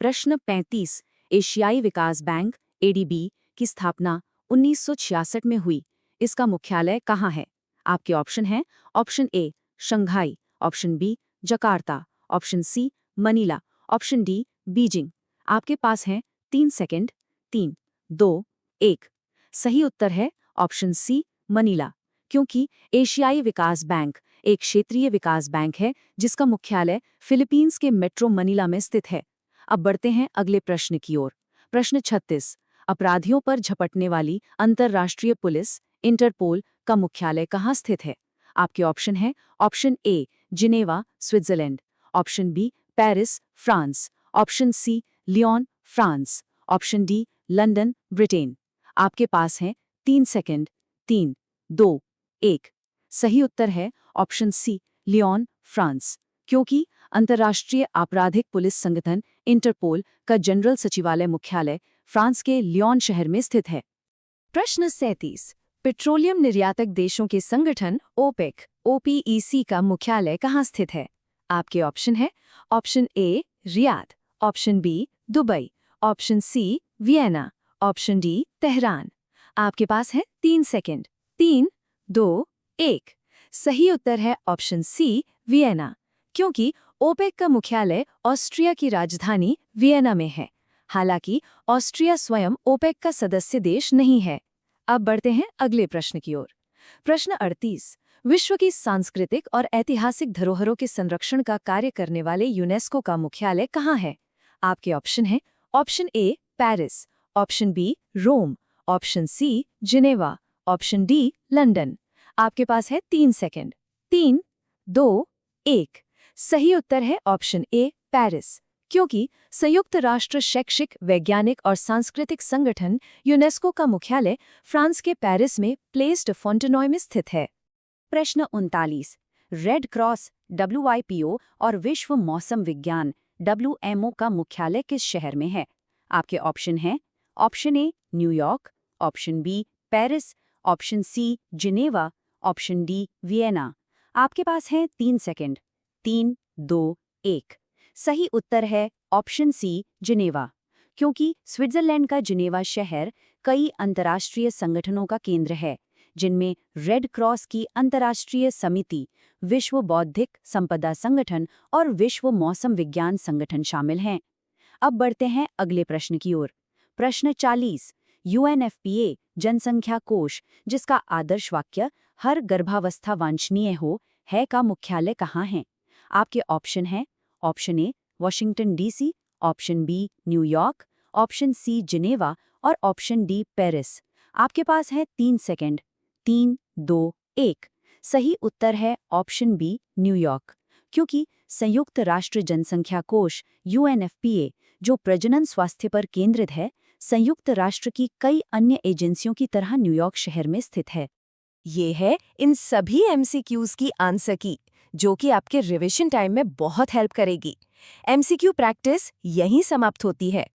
प्रश्न 35। एशियाई विकास बैंक ADB की स्थापना 1966 में हुई। इसका मुख्यालय कहाँ है? आपके ऑप्शन हैं option A Shanghai, option B Jakarta, option C Manila, option D Beijing. आपके पास हैं 3 सेकंड। 3, 2, 1। सही उत्तर है ऑप्शन सी मनीला, क्योंकि एशियाई विकास बैंक एक क्षेत्रीय विकास बैंक है जिसका मुख्यालय फिलीपींस के मेट्रो मनीला में स्थित है। अब बढ़ते हैं अगले प्रश्न की ओर। प्रश्न 36। अपराधियों पर झपटने वाली अंतर्राष्ट्रीय पुलिस इंटरपोल का मुख्यालय कहाँ स्थित है? आपके ऑप्शन हैं option A Geneva, Switzerland, option B Paris, France, option C Lyon, France, option D London, Britain. आपके पास हैं 3 सेकंड। 3, 2, 1। सही उत्तर है ऑप्शन सी लियोन, फ्रांस, क्योंकि अंतर्राष्ट्रीय आपराधिक पुलिस संगठन इंटरपोल का जनरल सचिवालय मुख्यालय फ्रांस के लियोन शहर में स्थित है। प्रश्न 37। पेट्रोलियम निर्यातक देशों के संगठन ओपेक OPEC का मुख्यालय कहाँ स्थित है? आपके ऑप्शन है option A Riyadh, option B Dubai, option C Vienna, option D Tehran. आपके पास है 3 सेकंड। 3, 2, 1। सही उत्तर है ऑप्शन सी वियना, क्योंकि ओपेक का मुख्यालय ऑस्ट्रिया की राजधानी वियना में है। हालांकि ऑस्ट्रिया स्वयं ओपेक का सदस्य देश नहीं है। अब बढ़ते हैं अगले प्रश्न की ओर। प्रश्न 38। विश्व की सांस्कृतिक और ऐतिहासिक धरोहरों के संरक्षण का कार्य करने वाले यूनेस्को का मुख्यालय कहाँ है? आपके ऑप्शन हैं option A Paris, option B Rome, option C Geneva, option D London. आपके पास है 3 सेकंड। 3, 2, 1। सही उत्तर है ऑप्शन ए पेरिस, क्योंकि संयुक्त राष्ट्र शैक्षिक, वैज्ञानिक और सांस्कृतिक संगठन यूनेस्को का मुख्यालय फ्रांस के पेरिस में प्लेस डे फोंटेनॉय में स्थित है। प्रश्न 39। रेड क्रॉस WIPO और विश्व मौसम विज्ञान WMO का मुख्यालय किस शहर में है? आपके ऑप्शन हैं option A New York, option B Paris, option C Geneva, option D Vienna. आपके पास है 3 सेकंड। 3, 2, 1। सही उत्तर है ऑप्शन सी जिनेवा, क्योंकि स्विट्जरलैंड का जिनेवा शहर कई अंतर्राष्ट्रीय संगठनों का केंद्र है, जिनमें रेड क्रॉस की अंतर्राष्ट्रीय समिति, विश्व बौद्धिक संपदा संगठन और विश्व मौसम विज्ञान संगठन शामिल हैं। अब बढ़ते हैं अगले प्रश्न की ओर। प्रश्न 40। UNFPA जनसंख्या कोष, जिसका आदर्श वाक्य हर गर्भावस्था वांछनीय हो है, का मुख्यालय कहाँ है? आपके ऑप्शन हैं option A Washington DC, option B New York, option C Geneva और ऑप्शन डी पेरिस। आपके पास है 3 सेकंड। 3, 2, 1। सही उत्तर है ऑप्शन बी न्यूयॉर्क, क्योंकि संयुक्त राष्ट्र जनसंख्या कोष UNFPA, जो प्रजनन स्वास्थ्य पर केंद्रित है, संयुक्त राष्ट्र की कई अन्य एजेंसियों की तरह न्यूयॉर्क शहर में स्थित है। ये है इन सभी MCQs की आंसर की, जो कि आपके रिवीजन टाइम में बहुत हेल्प करेगी। MCQ प्रैक्टिस यहीं समाप्त होती है।